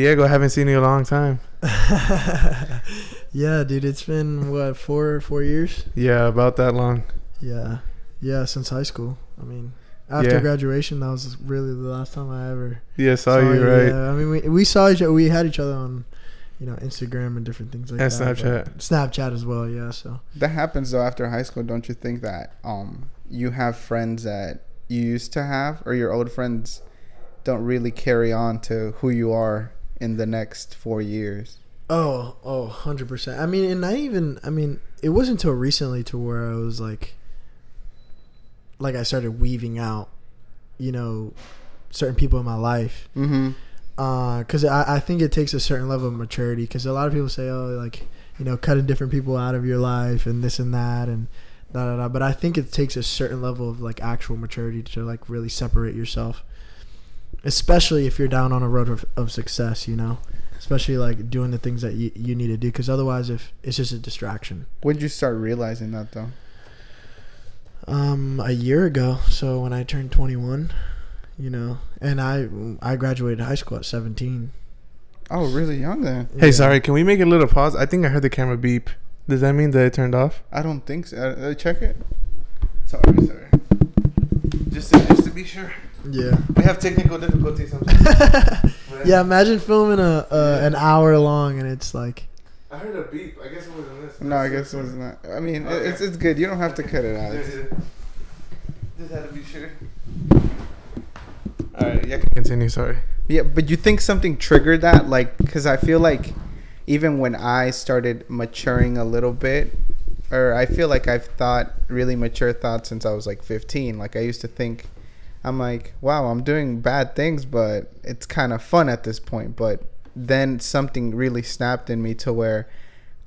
Diego, I haven't seen you in a long time. Yeah, dude, it's been what, four years? Yeah, about that long. Yeah, since high school. I mean, after graduation, that was really the last time I ever saw you, right? Yeah, I mean, we saw each other. We had each other on, Instagram and different things like that. And Snapchat as well, yeah. So that happens though after high school. Don't you think that you have friends that you used to have, or your old friends don't really carry on to who you are in the next 4 years? Oh, 100%. I mean, it wasn't until recently to where I was like I started weaving out, certain people in my life. Mm-hmm. Because I think it takes a certain level of maturity. Because a lot of people say, cutting different people out of your life and this and that and da da da. But I think it takes a certain level of actual maturity to really separate yourself, especially if you're down on a road of success. Especially doing the things that you need to do. Because otherwise, if it's just a distraction. When did you start realizing that though? A year ago. So when I turned 21. And I graduated high school at 17. Oh, really young then. Hey, sorry, can we make a little pause? I think I heard the camera beep. Does that mean that it turned off? I don't think so. Check it. Sorry. Just to be sure. Yeah. We have technical difficulties sometimes. Yeah, imagine filming an hour long and it's like. I heard a beep. I guess it wasn't this. No, I guess it was not. I mean, okay. It's good. You don't have to cut it out. Just had to be sure. All right, yeah, continue. Sorry. Yeah, but you think something triggered that? Because I feel like even when I started maturing a little bit, or I feel like I've thought really mature thoughts since I was 15. I used to think, I'm like, wow, I'm doing bad things, but it's kind of fun at this point. But then something really snapped in me to where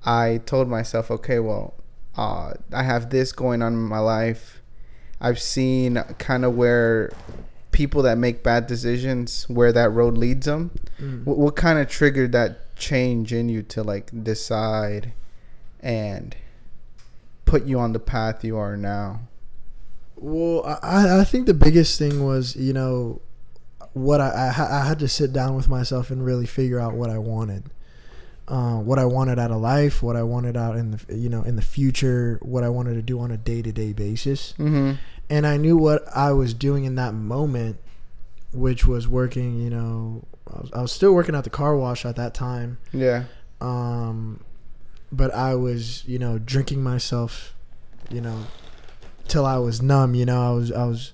I told myself, okay, well, I have this going on in my life. I've seen kind of where people that make bad decisions, where that road leads them. What kind of triggered that change in you to decide and put you on the path you are now? Well, I think the biggest thing was, what I had to sit down with myself and really figure out what I wanted. What I wanted out of life, what I wanted out in the future, what I wanted to do on a day-to-day basis. Mm-hmm. And I knew what I was doing in that moment, which was working, I was still working at the car wash at that time. Yeah. But I was, drinking myself, till I was numb. I was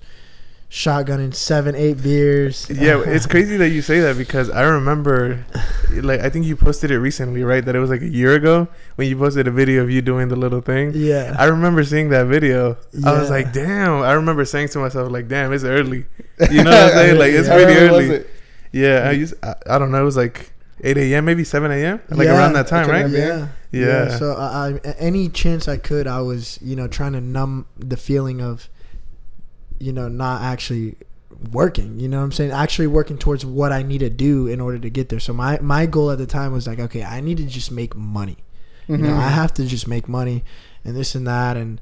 shotgunning 7-8 beers. Yeah, it's crazy that you say that because I remember, I think you posted it recently, right? That it was a year ago when you posted a video of you doing the little thing. Yeah. I remember seeing that video. Yeah. I was like, damn. I remember saying to myself, damn, it's early. You know what I'm saying? It's pretty early. Yeah, I don't know. It was 8 a.m., maybe 7 a.m. Around that time, right? Yeah. So I any chance I could, I was, trying to numb the feeling of, not actually working, you know what I'm saying? Actually working towards what I need to do in order to get there. So my goal at the time was okay, I need to just make money. Mm-hmm. I have to just make money and this and that. And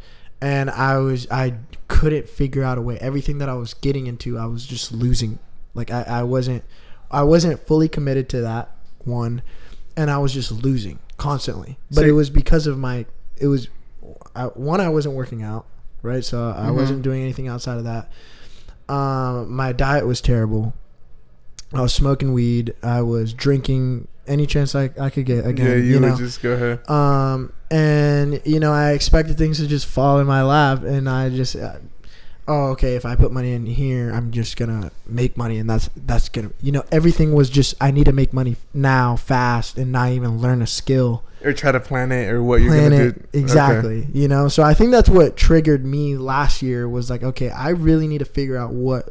I couldn't figure out a way. Everything that I was getting into, I was just losing. I wasn't fully committed to that one. And I was just losing constantly. But it was because of I wasn't working out. Right, so I wasn't doing anything outside of that. My diet was terrible. I was smoking weed. I was drinking any chance I could get. Again, yeah, you would just go ahead. And I expected things to just fall in my lap, and I just, okay, if I put money in here, I'm just gonna make money, and that's gonna, everything was just I need to make money now, fast, and not even learn a skill. Or try to plan it or what you're going to do. Exactly. Okay. So I think that's what triggered me last year was okay, I really need to figure out what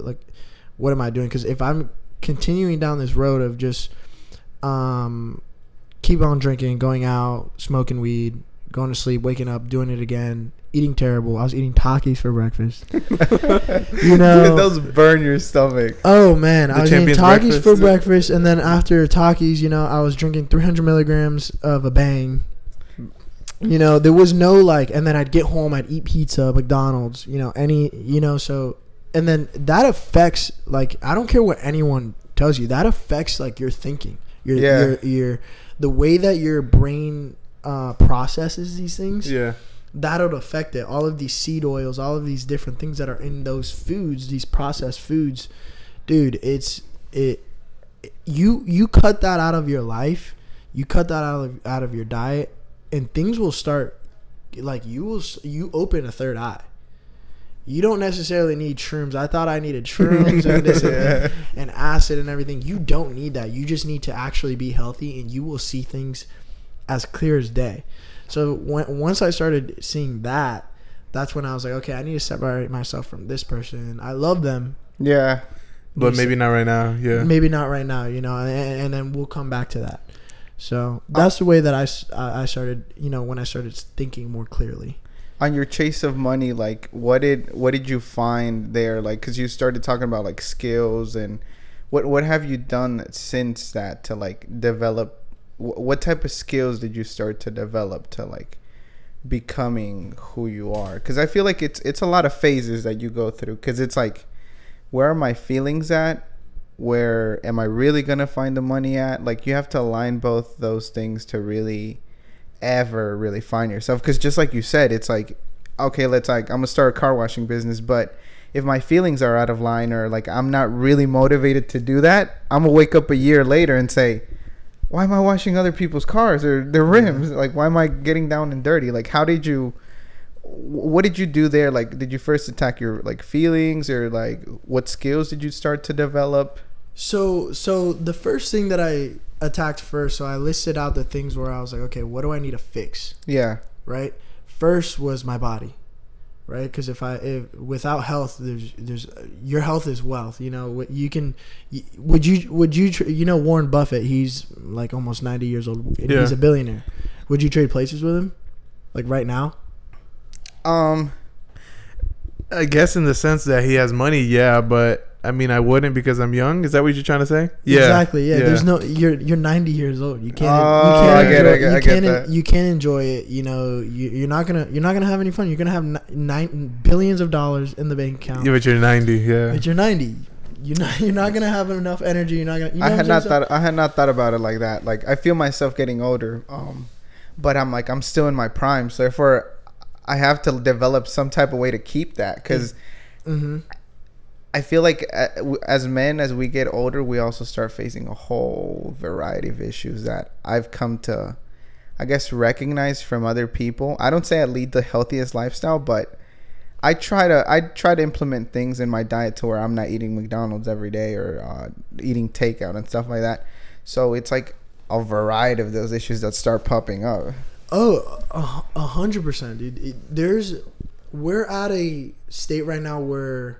am I doing? Because if I'm continuing down this road of just keep on drinking, going out, smoking weed, going to sleep, waking up, doing it again, eating terrible. I was eating Takis for breakfast. Dude, those burn your stomach. Oh, man. I was eating Takis for breakfast. And then after Takis, I was drinking 300 milligrams of a Bang. There was no and then I'd get home, I'd eat pizza, McDonald's, so. And then that affects, I don't care what anyone tells you, that affects, your thinking. Your the way that your brain processes these things. Yeah. That'll affect it. All of these seed oils, all of these different things that are in those foods, these processed foods, dude. You cut that out of your life, you cut that out of your diet, and things will start. Like you open a third eye. You don't necessarily need shrooms. I thought I needed shrooms and this and acid and everything. You don't need that. You just need to actually be healthy, and you will see things as clear as day. So once I started seeing that, that's when I was like, okay, I need to separate myself from this person. I love them. Yeah. But maybe not right now. Yeah. Maybe not right now, and then we'll come back to that. So that's the way that I started, when I started thinking more clearly. On your chase of money, like what did you find there? Like, because you started talking about like skills, and what have you done since that to like develop? What type of skills did you start to develop to like becoming who you are? Because I feel like it's a lot of phases that you go through. Because it's like, where are my feelings at? Where am I really gonna find the money at? Like, you have to align both those things to really ever really find yourself. Because just like you said, it's like, okay, I'm gonna start a car washing business, but if my feelings are out of line, or like I'm not really motivated to do that, I'm gonna wake up a year later and say, why am I washing other people's cars or their rims? Like, why am I getting down and dirty? Like, what did you do there? Like, did you first attack your like feelings, or like what skills did you start to develop? So the first thing that I attacked first, so I listed out the things where I was like, okay, what do I need to fix? Yeah. Right. First was my body, right? Because if without health, there's your health is wealth. Would you Warren Buffett? He's like almost 90 years old. And he's a billionaire. Would you trade places with him, like right now? I guess in the sense that he has money, yeah, but I mean, I wouldn't because I'm young. Is that what you're trying to say? Yeah, exactly. Yeah, there's no. You're 90 years old. You can't. I get that. You can't enjoy it. You're not gonna have any fun. You're gonna have billions of dollars in the bank account. Yeah, but you're 90. Yeah, but you're 90. You're not gonna have enough energy. You're not gonna. I had not thought about it like that. Like, I feel myself getting older. But I'm still in my prime. So therefore, I have to develop some type of way to keep that, because I feel like as men, as we get older, we also start facing a whole variety of issues that I've come to, I guess, recognize from other people. I don't say I lead the healthiest lifestyle, but I try to implement things in my diet to where I'm not eating McDonald's every day or eating takeout and stuff like that. So it's like a variety of those issues that start popping up. Oh, 100%, dude. We're at a state right now where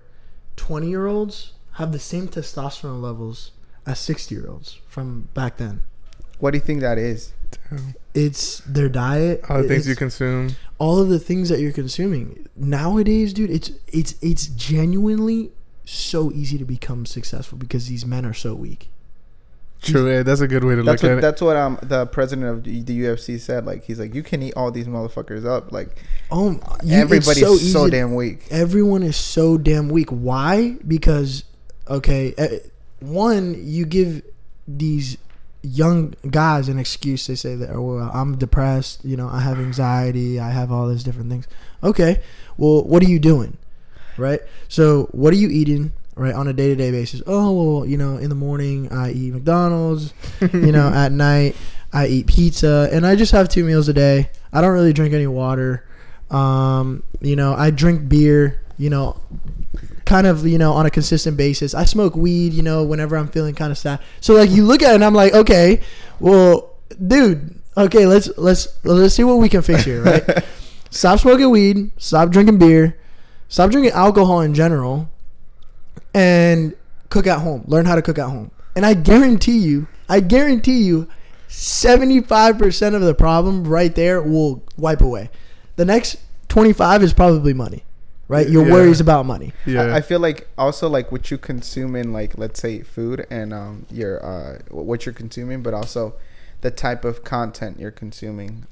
20-year-olds have the same testosterone levels as 60-year-olds from back then. What do you think that is? It's their diet. All the things you consume. All of the things that you're consuming nowadays, dude. It's genuinely so easy to become successful because these men are so weak. True, yeah, that's a good way to look at it. That's what the president of the UFC said. Like, he's like, you can eat all these motherfuckers up. Like, everybody's so damn weak. Everyone is so damn weak. Why? Because, okay, one, you give these young guys an excuse. They say that, oh, well, I'm depressed. I have anxiety. I have all these different things. Okay, well, what are you doing? Right? So, what are you eating? Right, on a day-to-day basis. Oh, well, in the morning I eat McDonald's. At night I eat pizza, and I just have 2 meals a day. I don't really drink any water. I drink beer. Kind of, on a consistent basis. I smoke weed. Whenever I'm feeling kind of sad. So like, you look at it, and I'm like, okay, well, dude, okay, let's see what we can fix here, right? Stop smoking weed. Stop drinking beer. Stop drinking alcohol in general. And cook at home. Learn how to cook at home. And I guarantee you, 75% of the problem right there will wipe away. The next 25 is probably money, right? Your worries about money. Yeah. I feel like also like what you consume in, like, let's say food and what you're consuming, but also the type of content you're consuming.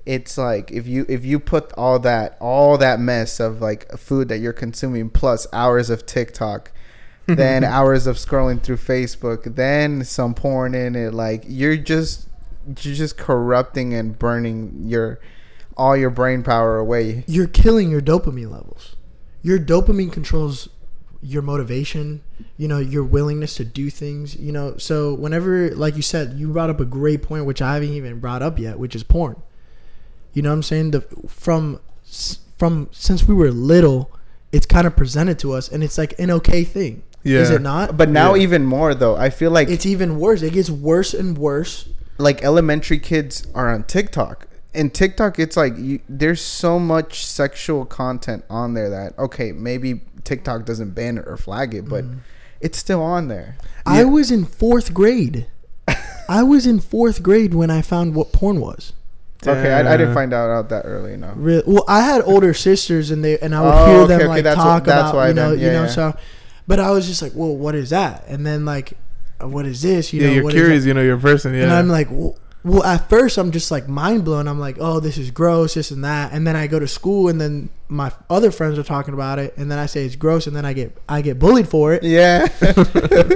It's like if you put all that mess of like food that you're consuming plus hours of TikTok, then hours of scrolling through Facebook, then some porn in it. Like you're just corrupting and burning all your brain power away. You're killing your dopamine levels. Your dopamine controls your motivation, your willingness to do things, so whenever, like you said, you brought up a great point, which I haven't even brought up yet, which is porn. You know what I'm saying? From since we were little, it's kind of presented to us, and it's like an okay thing. Yeah. Is it not? But now even more, though. I feel like it's even worse. It gets worse and worse. Like elementary kids are on TikTok. And TikTok, it's like there's so much sexual content on there that, okay, maybe TikTok doesn't ban it or flag it, but it's still on there. I was in 4th grade. I was in 4th grade when I found what porn was. Okay, I didn't find out that early. No. Really? Well, I had older sisters, and I would hear them talk about, So, but I was just like, well, what is that? And then like, what is this? You're curious, you're a person. Yeah. And I'm like, well, at first I'm just like mind blown. I'm like, oh, this is gross, this and that. And then I go to school, and then my other friends are talking about it, and then I say it's gross, and then I get bullied for it. Yeah.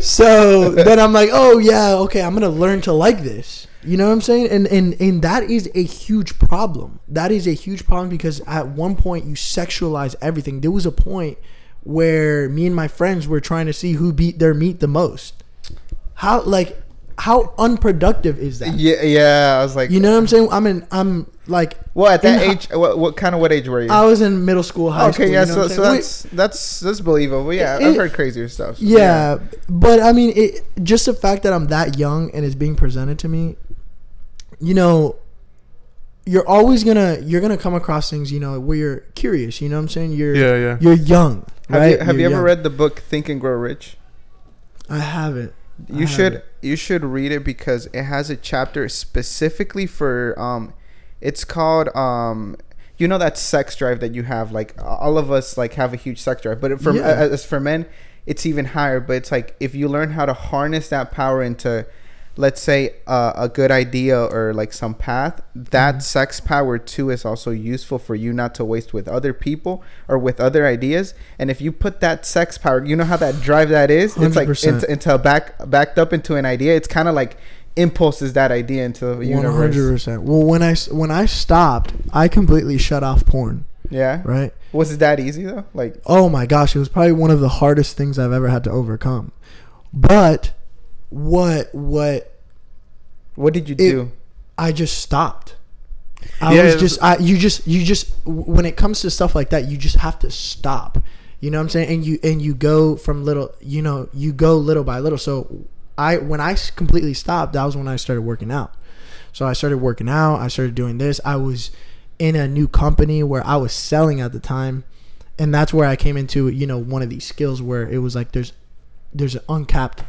So then I'm like, oh yeah, okay, I'm gonna learn to like this. You know what I'm saying? And that is a huge problem. That is a huge problem because at one point you sexualize everything. There was a point where me and my friends were trying to see who beat their meat the most. How unproductive is that? Yeah. I was like, you know what I'm saying? I'm like, well, at that age, what age were you? I was in middle school, high school. Okay, yeah, so that's believable. Yeah, I've heard crazier stuff. Yeah, but I mean, just the fact that I'm that young and it's being presented to me, you're always gonna come across things, where you're curious. You know what I'm saying? You're young. Right? Have you ever read the book Think and Grow Rich? I haven't. You should read it because it has a chapter specifically for it's called that sex drive that you have. Like all of us like have a huge sex drive, but as for men, it's even higher. But it's like if you learn how to harness that power into, let's say, a good idea or like some path, that sex power too is also useful for you not to waste with other people or with other ideas. And if you put that sex power, you know how that drive that is? 100%. It's like into backed up into an idea. It's kind of like impulses that idea into the universe. 100%. Well, when I stopped, I completely shut off porn. Yeah. Right. Was it that easy though? Like, oh my gosh, it was probably one of the hardest things I've ever had to overcome. But what did you do? I just stopped. You just when it comes to stuff like that, you just have to stop. You know what I'm saying? And you go from little, you go little by little. So when I completely stopped, that was when I started working out. So I started working out. I started doing this. I was in a new company where I was selling at the time, and that's where I came into one of these skills where it was like there's an uncapped.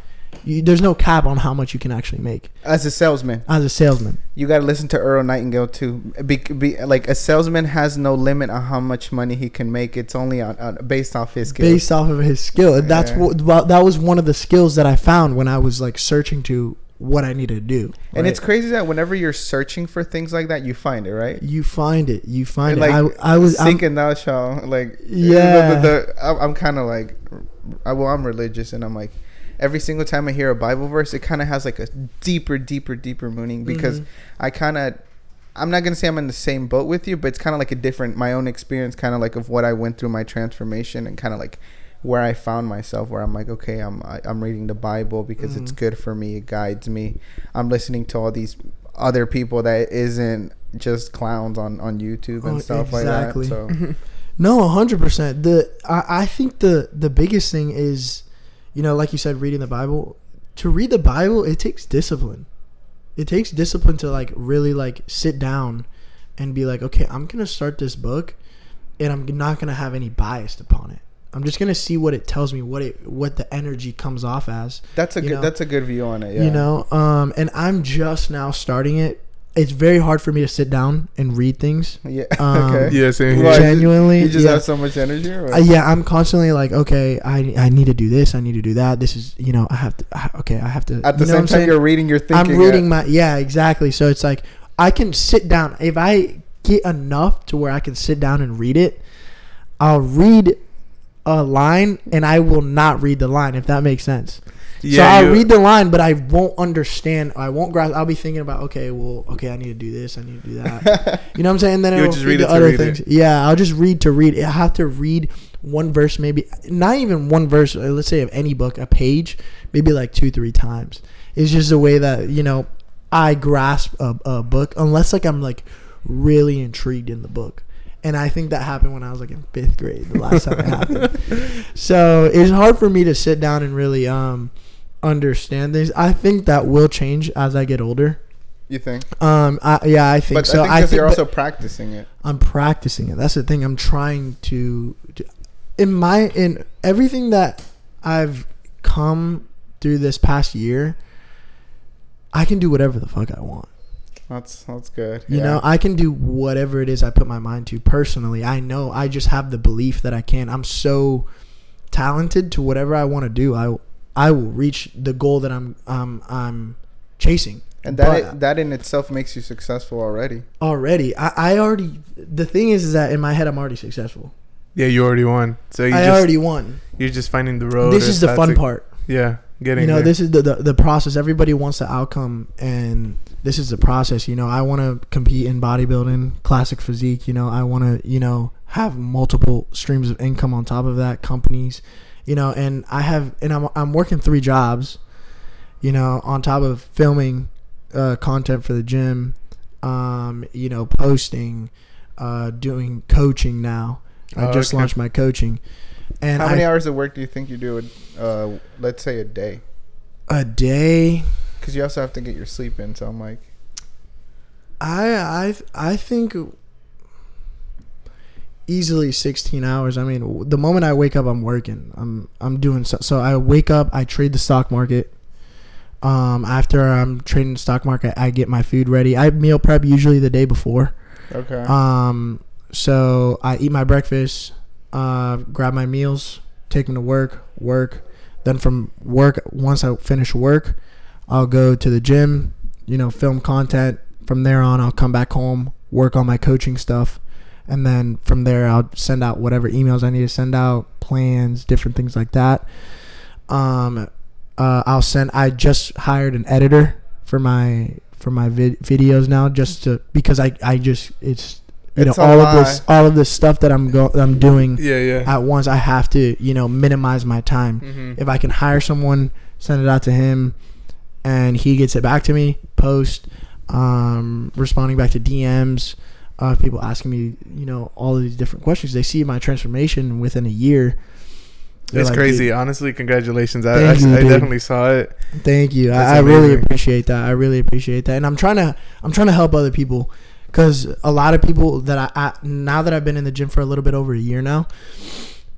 There's no cap on how much you can actually make as a salesman. You got to listen to Earl Nightingale too. Like a salesman has no limit on how much money he can make. It's only on based off his skill. Based off of his skill. That's that was one of the skills that I found when I was like searching to what I needed to do. And right? It's crazy that whenever you're searching for things like that, you find it, right? You find it. Like, I was thinking thou shalt. Like, yeah. I'm kind of like, I'm religious, and I'm like, every single time I hear a Bible verse, it kind of has like a deeper meaning because I'm not going to say I'm in the same boat with you, but it's kind of like my own experience, kind of like of what I went through my transformation and kind of like where I found myself, where I'm like, okay, I'm reading the Bible because it's good for me. It guides me. I'm listening to all these other people that isn't just clowns on YouTube and stuff like that. So no, 100%. I think the biggest thing is, like you said, reading the Bible. To read the Bible, it takes discipline. It takes discipline to like really like sit down and be like, okay, I'm going to start this book and I'm not going to have any bias upon it. I'm just going to see what it tells me, what the energy comes off as. That's a good view on it. Yeah. And I'm just now starting it. It's very hard for me to sit down and read things. Yeah. Okay. Yeah, same here. Genuinely. You just have so much energy? Yeah, I'm constantly like, okay, I need to do this. I need to do that. This is, I have to. At the same time you're reading, you're thinking. I'm reading yeah, exactly. So it's like, I can sit down. If I get enough to where I can sit down and read it, I'll read a line and I will not read the line, if that makes sense. Yeah, so I'll read the line, but I won't understand. I won't grasp. I'll be thinking about, okay, I need to do this. I need to do that. You know what I'm saying? And then You'll I'll just read read the it to other read things. it. Yeah, I'll just read to read. I have to read one verse, maybe not even one verse. Let's say of any book, a page, maybe like 2-3 times. It's just a way that, you know, I grasp a book, unless like I'm like really intrigued in the book. And I think that happened when I was like in 5th grade, the last time it happened. So it's hard for me to sit down and really understand things. I think that will change as I get older. You think? I think but so. I think you're also practicing it. I'm practicing it. That's the thing. I'm trying to in everything that I've come through this past year, I can do whatever the fuck I want. That's good. You know, I can do whatever it is I put my mind to. Personally, I know. I just have the belief that I can. I'm so talented to whatever I want to do. I will reach the goal that I'm chasing. And that in itself makes you successful already. I already. The thing is that in my head, I'm already successful. Yeah, you already won. So I already won. You're just finding the road. This is the fun part. Yeah, getting. You know, there. this is the process. Everybody wants the outcome, and this is the process. You know, I want to compete in bodybuilding, classic physique. You know, I want to, you know, have multiple streams of income on top of that, companies. You know, and I'm working 3 jobs. You know, on top of filming content for the gym, you know, posting, doing coaching now. I just launched my coaching. And how many hours of work do you think you do? Let's say a day. A day. Because you also have to get your sleep in. So I'm like, I think easily 16 hours. I mean, the moment I wake up, I'm working. I'm doing so. I wake up. I trade the stock market. After I'm trading the stock market, I get my food ready. I meal prep usually the day before. Okay. So I eat my breakfast, grab my meals, take them to work. Then from work, once I finish work, I'll go to the gym, you know, film content. From there on, I'll come back home, work on my coaching stuff. And then from there, I'll send out whatever emails I need to send out, plans, different things like that. I just hired an editor for my videos now, because it's all of this stuff that I'm doing at once. I have to, you know, minimize my time. Mm-hmm. If I can hire someone, send it out to him, and he gets it back to me, post, responding back to DMs, people asking me, you know, all of these different questions. They see my transformation within a year. It's like, crazy. Honestly, congratulations. I definitely saw it. Thank you. I really appreciate that. And I'm trying to help other people, because a lot of people that I now that I've been in the gym for a little bit over a year now,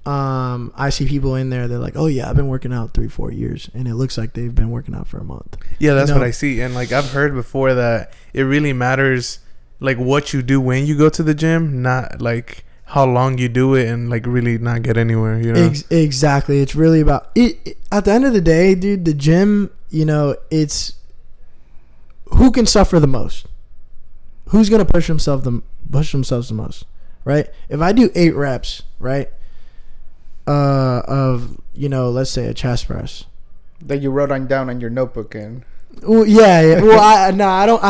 I see people in there. They're like, "Oh yeah, I've been working out 3-4 years," and it looks like they've been working out for a month. Yeah, that's what I see. And like I've heard before that it really matters, like what you do when you go to the gym, not like how long you do it and like really not get anywhere, you know? Exactly. It's really about it. At the end of the day, dude, the gym, you know, it's who can suffer the most, who's gonna push themselves the most, right? If I do 8 reps, right, of, you know, let's say a chest press that you wrote down on your notebook and. Well, yeah. Well, I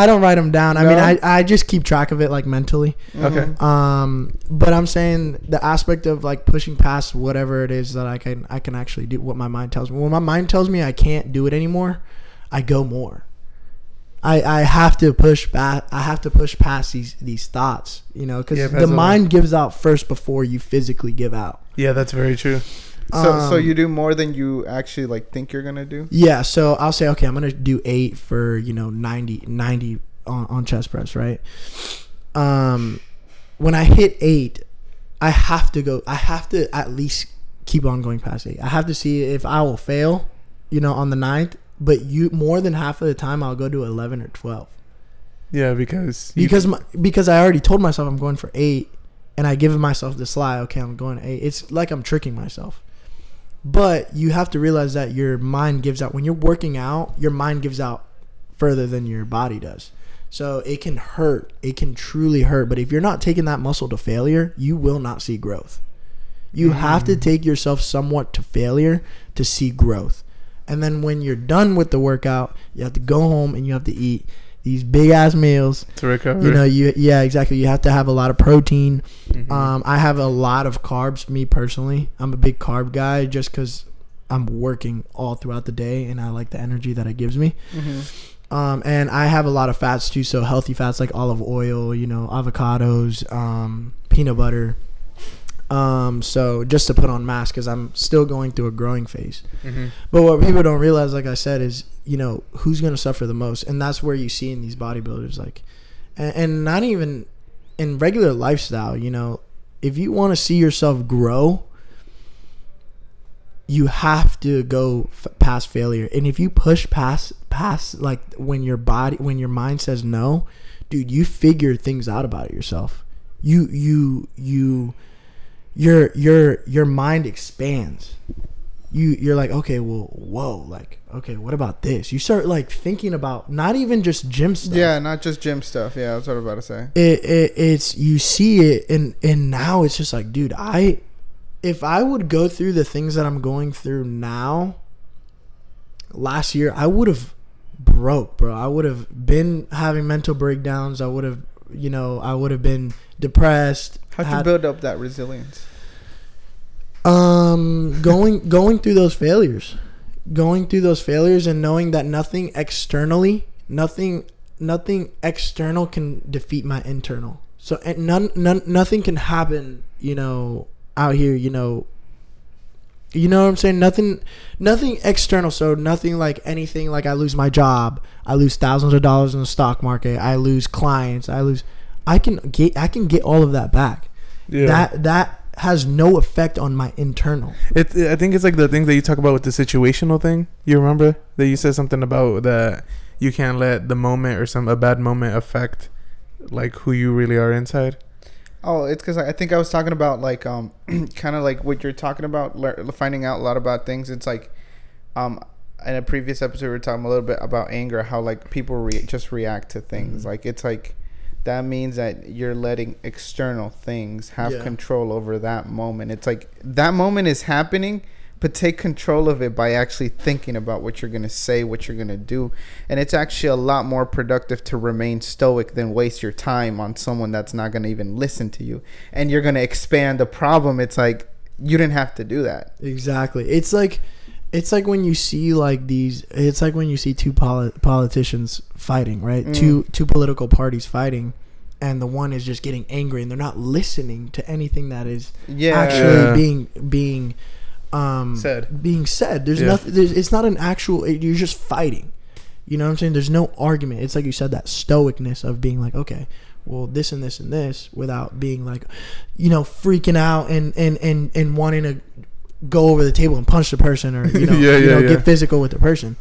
don't write them down. I mean, I just keep track of it like mentally. Okay. But I'm saying the aspect of like pushing past whatever it is that I can actually do what my mind tells me. When my mind tells me I can't do it anymore, I go more. I have to push back. I have to push past these thoughts, you know, because the mind gives out first before you physically give out. Yeah, that's very true. So you do more than you actually like think you're gonna do? Yeah. So I'll say, okay, I'm gonna do 8 for, you know, 90 on chest press, right? When I hit 8, I have to at least keep on going past 8. I have to see if I will fail, you know, on the 9th. But more than half of the time, I'll go to 11 or 12. Yeah, because I already told myself I'm going for 8, and I give myself this lie. Okay, I'm going to 8. It's like I'm tricking myself. But you have to realize that your mind gives out. When you're working out, your mind gives out further than your body does. So it can hurt. It can truly hurt. But if you're not taking that muscle to failure, you will not see growth. You have to take yourself somewhat to failure to see growth. And then when you're done with the workout, you have to go home and you have to eat these big ass meals to recover. You know, exactly. You have to have a lot of protein. I have a lot of carbs. Me personally, I'm a big carb guy just because I'm working all throughout the day and I like the energy that it gives me. And I have a lot of fats too, so healthy fats like olive oil, you know, avocados, peanut butter. So just to put on mass because I'm still going through a growing phase. But what people don't realize, like I said, is, you know, who's going to suffer the most. And that's where you see in these bodybuilders, like, and not even in regular lifestyle, you know, if you want to see yourself grow, you have to go past failure. And if you push past like when your mind says no, dude, you figure things out about yourself. Your mind expands. You're like, okay, well, whoa, like, okay, what about this? You start like thinking about not even just gym stuff. Yeah, not just gym stuff. Yeah, that's what I was about to say. It's you see it, and now it's just like, dude, if I would go through the things that I'm going through now, last year I would have broke, bro. I would have been having mental breakdowns. I would have been depressed. How'd you build up that resilience? Going through those failures and knowing that nothing external can defeat my internal. So nothing can happen, you know, out here, you know what I'm saying? Nothing external. So nothing like anything like I lose my job, I lose thousands of dollars in the stock market, I lose clients, I can get all of that back. Yeah. That has no effect on my internal. I think it's like the thing that you talk about with the situational thing. You remember that you said something about that you can't let the moment or a bad moment affect like who you really are inside. Oh, it's because I think I was talking about like kind of like what you're talking about, finding out a lot about things. It's like in a previous episode we were talking a little bit about anger, how like people just react to things. Like it's like that means that you're letting external things have control over that moment. It's like that moment is happening, but take control of it by actually thinking about what you're going to say, what you're going to do. And it's actually a lot more productive to remain stoic than waste your time on someone that's not going to even listen to you. And you're going to expand the problem. It's like you didn't have to do that. Exactly. It's like when you see like these, it's like when you see two politicians fighting, right? Two political parties fighting, and the one is just getting angry and they're not listening to anything that is actually being said. There's nothing. It's not an actual. You're just fighting. You know what I'm saying? There's no argument. It's like you said, that stoicness of being like, okay, well, this and this and this, without being like, you know, freaking out and wanting to go over the table and punch the person, or get physical with the person.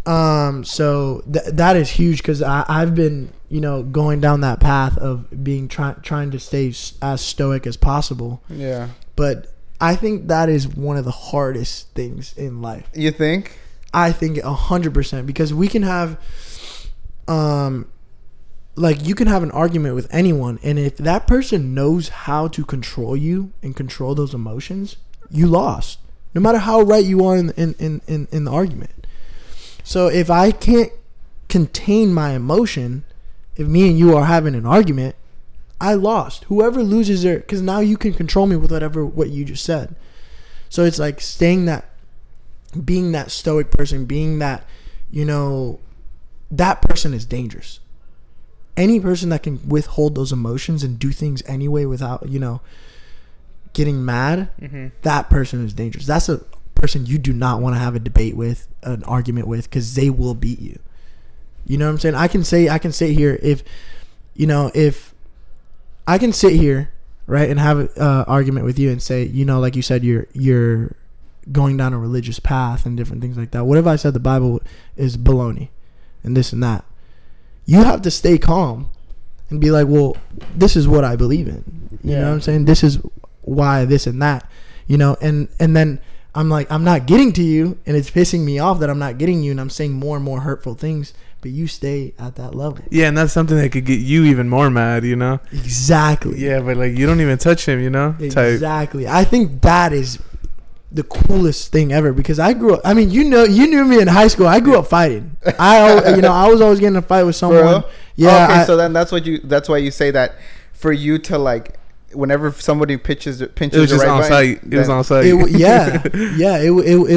So that is huge, because I've been, you know, going down that path of being trying to stay as stoic as possible. Yeah. But I think that is one of the hardest things in life. You think? I think 100%, because we can have, like, you can have an argument with anyone, and if that person knows how to control you and control those emotions, you lost, no matter how right you are in the argument. So if I can't contain my emotion, if me and you are having an argument, I lost. Whoever loses there, because now you can control me with what you just said. So it's like being that stoic person, being that, you know, that person is dangerous. Any person that can withhold those emotions and do things anyway without, you know, getting mad, that person is dangerous. That's a person you do not want to have a debate with, an argument with, because they will beat you. You know what I'm saying? I can sit here, if I can sit here, right, and have an argument with you and say, you know, like you said, you're going down a religious path and different things like that. What if I said the Bible is baloney and this and that? You have to stay calm and be like, well, this is what I believe in. You know what I'm saying? This is why this and that, you know, and then I'm like, I'm not getting to you, and it's pissing me off that I'm not getting you, and I'm saying more and more hurtful things but you stay at that level. Yeah, and that's something that could get you even more mad, you know? Exactly. Yeah, but like you don't even touch him, you know? Exactly. I think that is the coolest thing ever, because I grew up, I mean, you knew me in high school. I grew up fighting. I was always getting in a fight with someone. Yeah. Okay, so then that's why you say that for you to like, whenever somebody pinches it was just on site. It was on site. It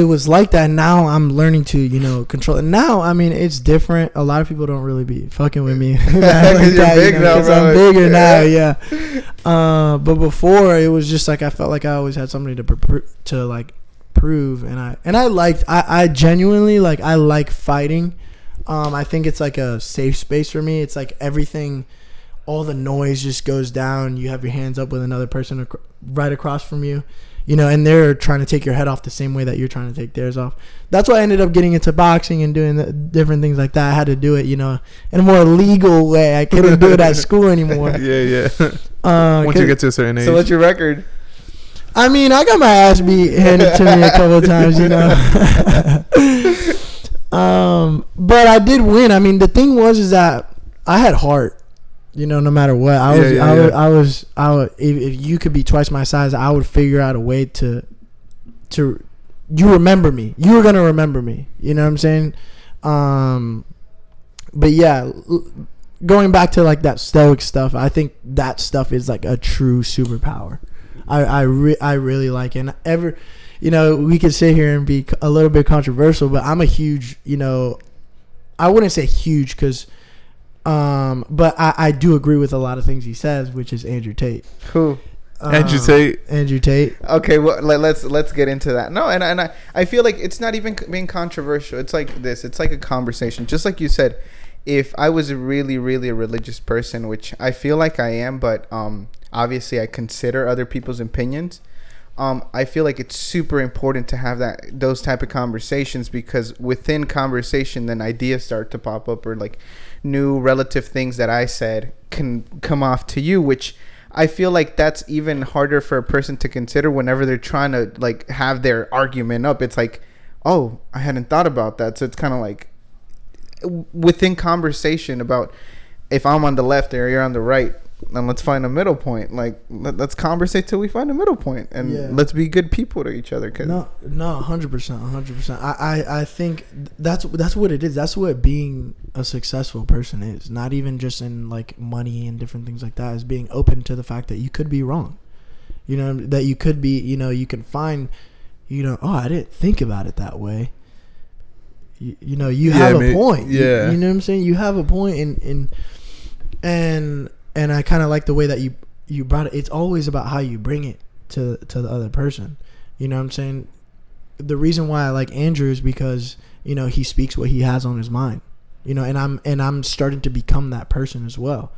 was like that. Now I'm learning to control it. Now I mean it's different. A lot of people don't really be fucking with me. Like you're big now, bro. I'm bigger now. Yeah. But before it was just like I felt like I always had something to like prove, and I genuinely like I like fighting. I think it's like a safe space for me. It's like everything. All the noise just goes down. You have your hands up with another person right across from you, and they're trying to take your head off the same way that you're trying to take theirs off. That's why I ended up getting into boxing and doing different things like that. I had to do it, in a more legal way. I couldn't do it at school anymore. Yeah. Once you get to a certain age. So what's your record? I mean, I got my ass beat handed to me a couple of times, but I did win. I mean, the thing is that I had heart. No matter what, I would, if you could be twice my size, I would figure out a way to you remember me. You were gonna remember me. You know what I'm saying? But yeah, going back to like that stoic stuff, I think that stuff is like a true superpower. I really like it. And we could sit here and be a little bit controversial, but I'm a huge, I wouldn't say huge because. But I do agree with a lot of things he says, which is Andrew Tate. Who? Andrew Tate. Okay, well, let's get into that. No, and I feel like it's not even being controversial. It's like this. It's like a conversation. Just like you said, if I was really, really a religious person, which I feel like I am, but obviously I consider other people's opinions. I feel like it's super important to have those type of conversations, because within conversation, then ideas start to pop up, or like new relative things that I said can come off to you, which I feel like that's even harder for a person to consider whenever they're trying to like have their argument up. It's like, oh, I hadn't thought about that. So it's kind of like within conversation about if I'm on the left or you're on the right, and let's find a middle point. Like let's conversate till we find a middle point, and let's be good people to each other. No, 100%. I think that's what it is. That's what being a successful person is. Not even just in like money and different things like that. Is being open to the fact that you could be wrong. That you could be. You can find. Oh, I didn't think about it that way. You have a point. Yeah. You know what I'm saying? You have a point, and I kind of like the way that you brought it. It's always about how you bring it to the other person. You know what I'm saying? The reason why I like Andrew is because, he speaks what he has on his mind. And I'm starting to become that person as well.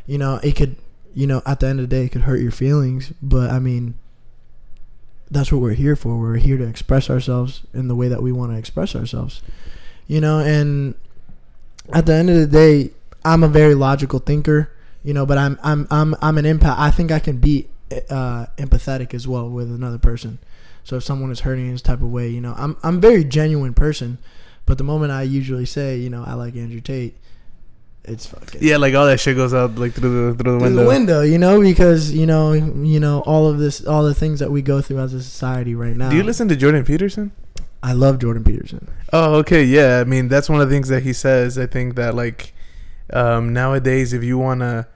It could, at the end of the day, it could hurt your feelings. But, I mean, that's what we're here for. We're here to express ourselves in the way that we want to express ourselves. And at the end of the day, I'm a very logical thinker. But I'm an empath. I think I can be empathetic as well with another person. So if someone is hurting in this type of way, I'm a very genuine person. But the moment I usually say, I like Andrew Tate, it's fucking like all that shit goes out like through the window. The window, because all the things that we go through as a society right now. Do you listen to Jordan Peterson? I love Jordan Peterson. Oh, okay, yeah. I mean, that's one of the things that he says. I think that like. Nowadays, if you want to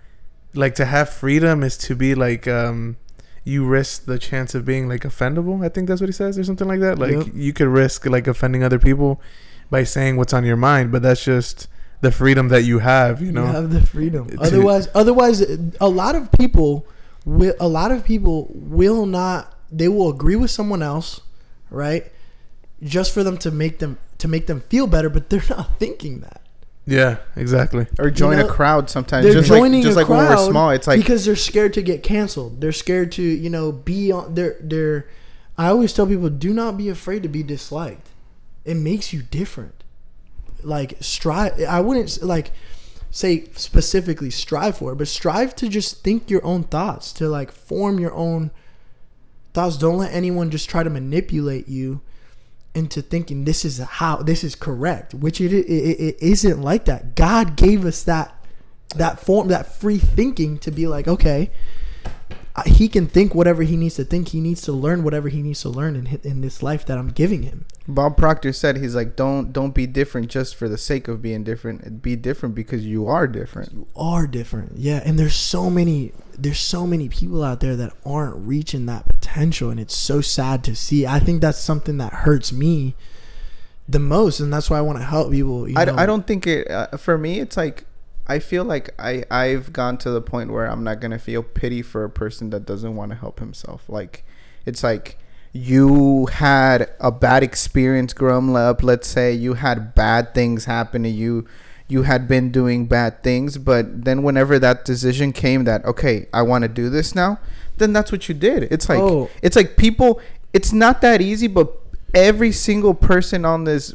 like to have freedom is to be like you risk the chance of being like offendable. I think that's what he says, or something like that. Like you could risk like offending other people by saying what's on your mind, but that's just the freedom that you have. You have the freedom. Otherwise, a lot of people will not. They will agree with someone else, right? Just for them to make them feel better, but they're not thinking that. Yeah, exactly. Or join a crowd sometimes. They're joining just a crowd when we're small. It's like because they're scared to get canceled. They're scared to, be on. They're. I always tell people, do not be afraid to be disliked. It makes you different. Like strive. I wouldn't like say specifically strive for it, but strive to just think your own thoughts, to like form your own thoughts. Don't let anyone just try to manipulate you into thinking this is correct, which it isn't like that. God gave us that free thinking to be like, okay, he can think whatever he needs to think. He needs to learn whatever he needs to learn in this life that I'm giving him. Bob Proctor said, he's like, don't be different just for the sake of being different. Be different because you are different. You are different. Yeah. And there's so many people out there that aren't reaching that potential, and it's so sad to see. I think that's something that hurts me the most, and that's why I want to help people. I don't think it for me, it's like, I feel like I've gone to the point where I'm not going to feel pity for a person that doesn't want to help himself. Like, it's like, you had a bad experience growing up. Let's say you had bad things happen to you. You had been doing bad things. But then whenever that decision came that, okay, I want to do this now, then that's what you did. It's like, It's like people, it's not that easy, but every single person on this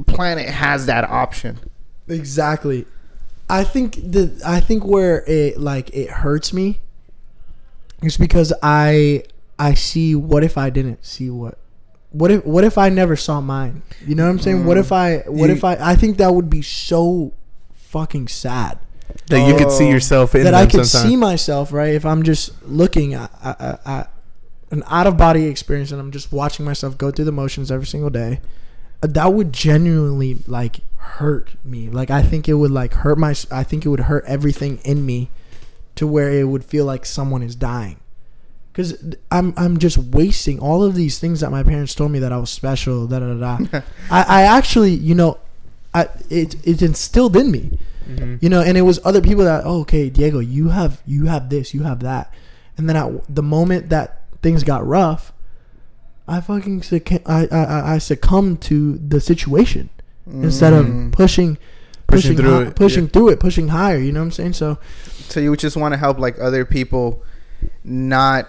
planet has that option. Exactly. I think where it hurts me is because I see, what if I didn't see what if I never saw mine? You know what I'm saying? What if I think that would be so fucking sad. That you could see yourself in that them I could sometime. see myself, right? If I'm just looking at an out of body experience and I'm just watching myself go through the motions every single day, that would genuinely like hurt me. Like, I think it would like hurt I think it would hurt everything in me to where it would feel like someone is dying. Because I'm just wasting all of these things that my parents told me that I was special. I actually, it instilled in me, and it was other people that, oh, okay, Diego, you have this, you have that, and then at the moment that things got rough, I succumbed to the situation instead of pushing through it, pushing higher. You know what I'm saying? So you just want to help like other people not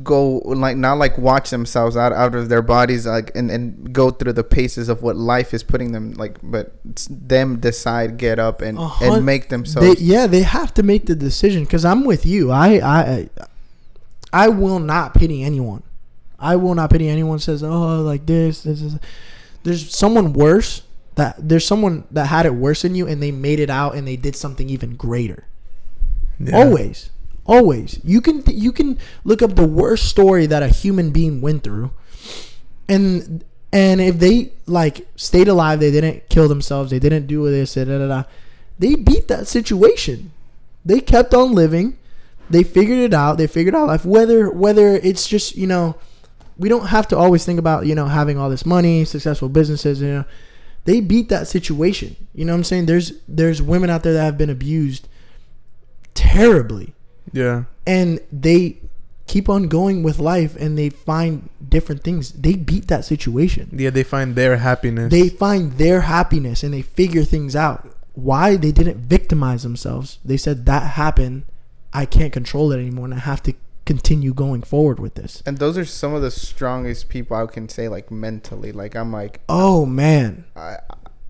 go like, not like watch themselves out of their bodies, like and go through the paces of what life is putting them, like, but them decide, get up and make themselves. They have to make the decision. Because I'm with you. I will not pity anyone. I will not pity anyone says, oh, like this is. There's someone worse. There's someone that had it worse than you, and they made it out, and they did something even greater. Yeah. Always. You can look up the worst story that a human being went through, and if they like stayed alive, they didn't kill themselves, they didn't do this, they beat that situation. They kept on living. They figured it out. They figured out life. Whether it's just, we don't have to always think about, having all this money, successful businesses, they beat that situation. You know what I'm saying? There's women out there that have been abused terribly. Yeah. And they keep on going with life, and they find different things. They beat that situation. Yeah, they find their happiness. And they figure things out. Why? They didn't victimize themselves. They said, that happened. I can't control it anymore, and I have to continue going forward with this. And those are some of the strongest people I can say, like, mentally. Like, I'm like, oh man,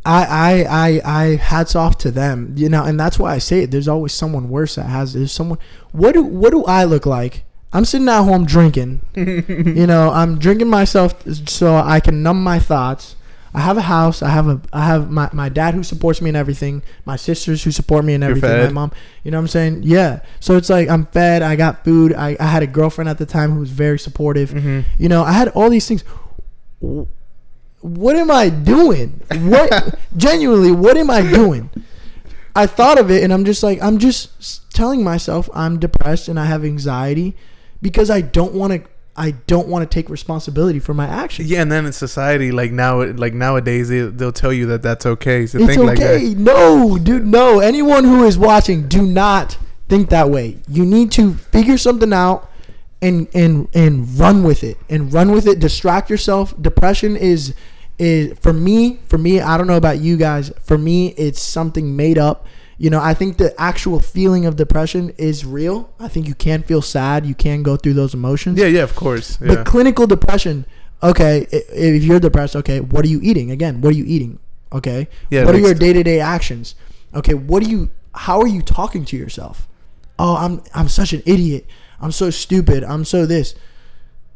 I hats off to them, and that's why I say it. There's always someone worse there's someone. What do I look like? I'm sitting at home drinking. I'm drinking myself so I can numb my thoughts. I have a house. I have my dad who supports me and everything. My sisters who support me and everything. My mom. You know what I'm saying? Yeah. So it's like, I'm fed. I got food. I had a girlfriend at the time who was very supportive. Mm-hmm. I had all these things. What am I doing? Genuinely, what am I doing? I thought of it, and I'm just telling myself I'm depressed and I have anxiety because I don't want to take responsibility for my actions. Yeah, and then in society, nowadays, they'll tell you that that's okay. So it's think okay. Like that. No, dude, no. Anyone who is watching, do not think that way. You need to figure something out and run with it. Distract yourself. Depression is for me, I don't know about you guys. For me, it's something made up. I think the actual feeling of depression is real. I think you can feel sad. You can go through those emotions. Yeah, of course. Yeah. But clinical depression, okay, if you're depressed, okay, what are you eating? Again, what are you eating? Okay. Yeah, what are your day-to-day actions? Okay, how are you talking to yourself? Oh, I'm such an idiot. I'm so stupid. I'm so this.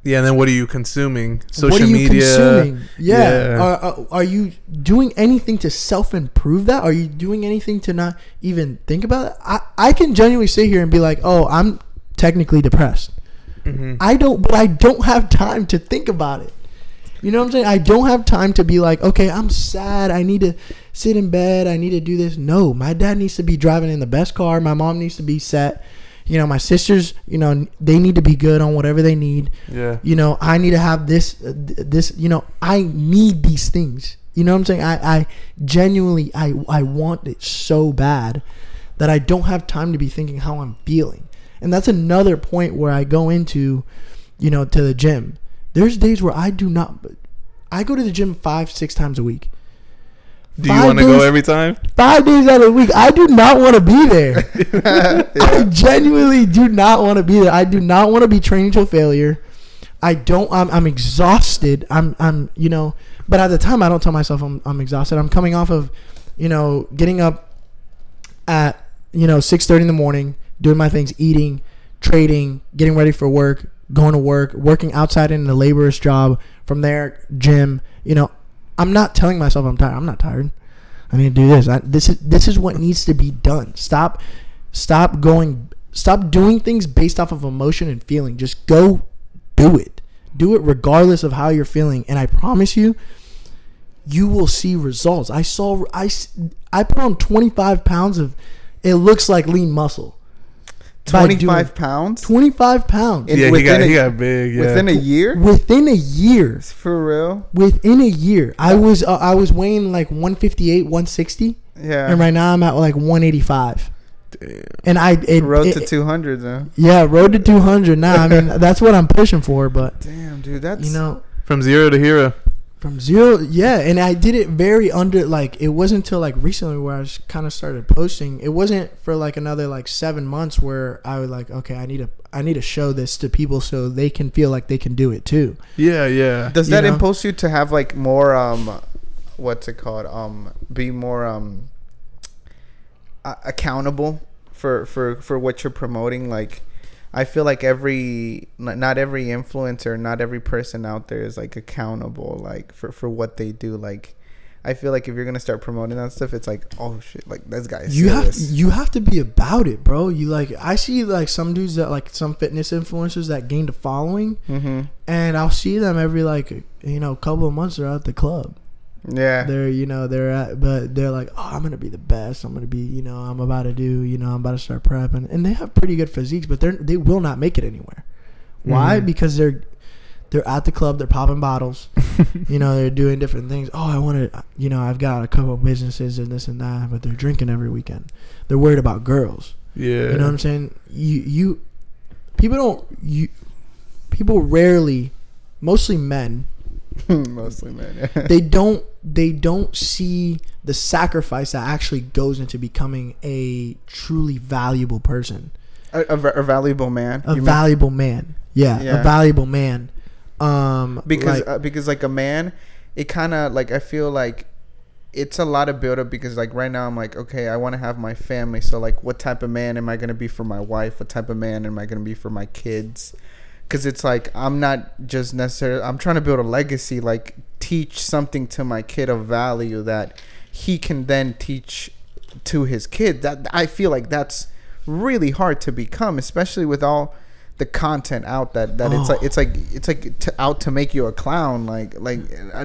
Yeah, and then what are you consuming? Social what are you media. consuming? Yeah. Yeah. Are you doing anything to self-improve that? Are you doing anything to not even think about it? I can genuinely sit here and be like, oh, I'm technically depressed. Mm-hmm. I don't have time to think about it. You know what I'm saying? I don't have time to be like, okay, I'm sad. I need to sit in bed. I need to do this. No, my dad needs to be driving in the best car. My mom needs to be set. You know, my sisters, you know, they need to be good on whatever they need. Yeah. You know, I need to have this, you know, I need these things. You know what I'm saying? I genuinely, I want it so bad that I don't have time to be thinking how I'm feeling. And that's another point where I go into, you know, to the gym. There's days where I go to the gym 5-6 times a week. Do you want to go every time? 5 days out of the week. I do not want to be there. Yeah. I genuinely do not want to be there. I do not want to be training to failure. I'm exhausted. I'm you know, but at the time I don't tell myself I'm exhausted. I'm coming off of, you know, getting up at, you know, 6:30 in the morning, doing my things, eating, trading, getting ready for work, going to work, working outside in a laborer's job. From there, gym. You know, I'm not telling myself I'm tired. I'm not tired. I need to do this. This is what needs to be done. Stop doing things based off of emotion and feeling. Just go do it. Do it regardless of how you're feeling. And I promise you, you will see results. I put on 25 pounds of, it looks like lean muscle. 25 pounds? 25 pounds. Yeah, he got big. Yeah. Within a year? Within a year. For real? Within a year. I was weighing like 158, 160. Yeah. And right now I'm at like 185. Damn. And road to 200 though. Yeah, road to 200 now. I mean, that's what I'm pushing for, but damn, dude, that's, you know, from zero to hero. From zero, yeah, and I did it very under, like, it wasn't until like recently where I kind of started posting. It wasn't for like another like 7 months where I was like, okay, I need to show this to people so they can feel like they can do it too. Yeah, yeah. Does that impulse you to have like more what's it called? Be more accountable for what you're promoting? Like, I feel like not every influencer, not every person out there is like accountable like for what they do. Like, I feel like if you're gonna start promoting that stuff, it's like, oh shit, like this guy is serious. You have to be about it, bro. You like, I see like some dudes that like some fitness influencers that gained a following, and I'll see them every like, you know, couple of months they're at the club. Yeah, but they're like, oh, I'm gonna be the best. I'm gonna be, you know, I'm about to start prepping, and they have pretty good physiques, but they will not make it anywhere. Why? Because they're at the club, they're popping bottles, you know, they're doing different things. Oh, I want to, you know, I've got a couple of businesses and this and that, but they're drinking every weekend. They're worried about girls. Yeah, you know what I'm saying? People rarely, mostly men. Mostly men. They don't see the sacrifice that actually goes into becoming a truly valuable person. A valuable man. A valuable man. Yeah, a valuable man. Because like a man, it kind of like, I feel like it's a lot of build up, because like right now I'm like, okay, I want to have my family. So like, what type of man am I going to be for my wife? What type of man am I going to be for my kids? Because it's like, I'm not just necessarily, I'm trying to build a legacy, like teach something to my kid of value that he can then teach to his kid. That, I feel like that's really hard to become, especially with all the content out that it's like out to make you a clown, like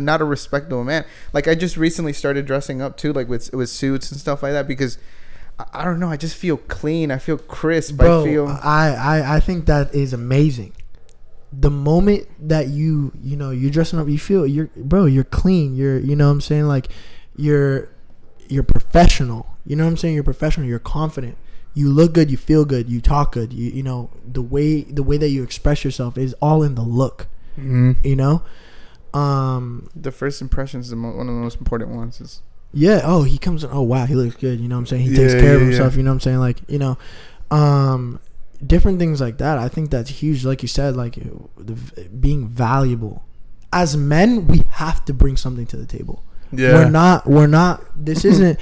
not a respectable man. Like, I just recently started dressing up too, like with suits and stuff like that, because I don't know, I just feel clean, I feel crisp. Bro, I think that is amazing. The moment that you're dressing up, you feel you're clean. You're, you know what I'm saying? Like, you're professional. You know what I'm saying? You're professional. You're confident. You look good. You feel good. You talk good. You know, the way that you express yourself is all in the look. Mm-hmm. You know, the first impression is one of the most important ones. Is he comes in. Oh wow, he looks good. You know what I'm saying? He takes care of himself. You know what I'm saying? Like, you know, different things like that. I think that's huge. Like you said, like being valuable. As men, we have to bring something to the table. Yeah, we're not. This isn't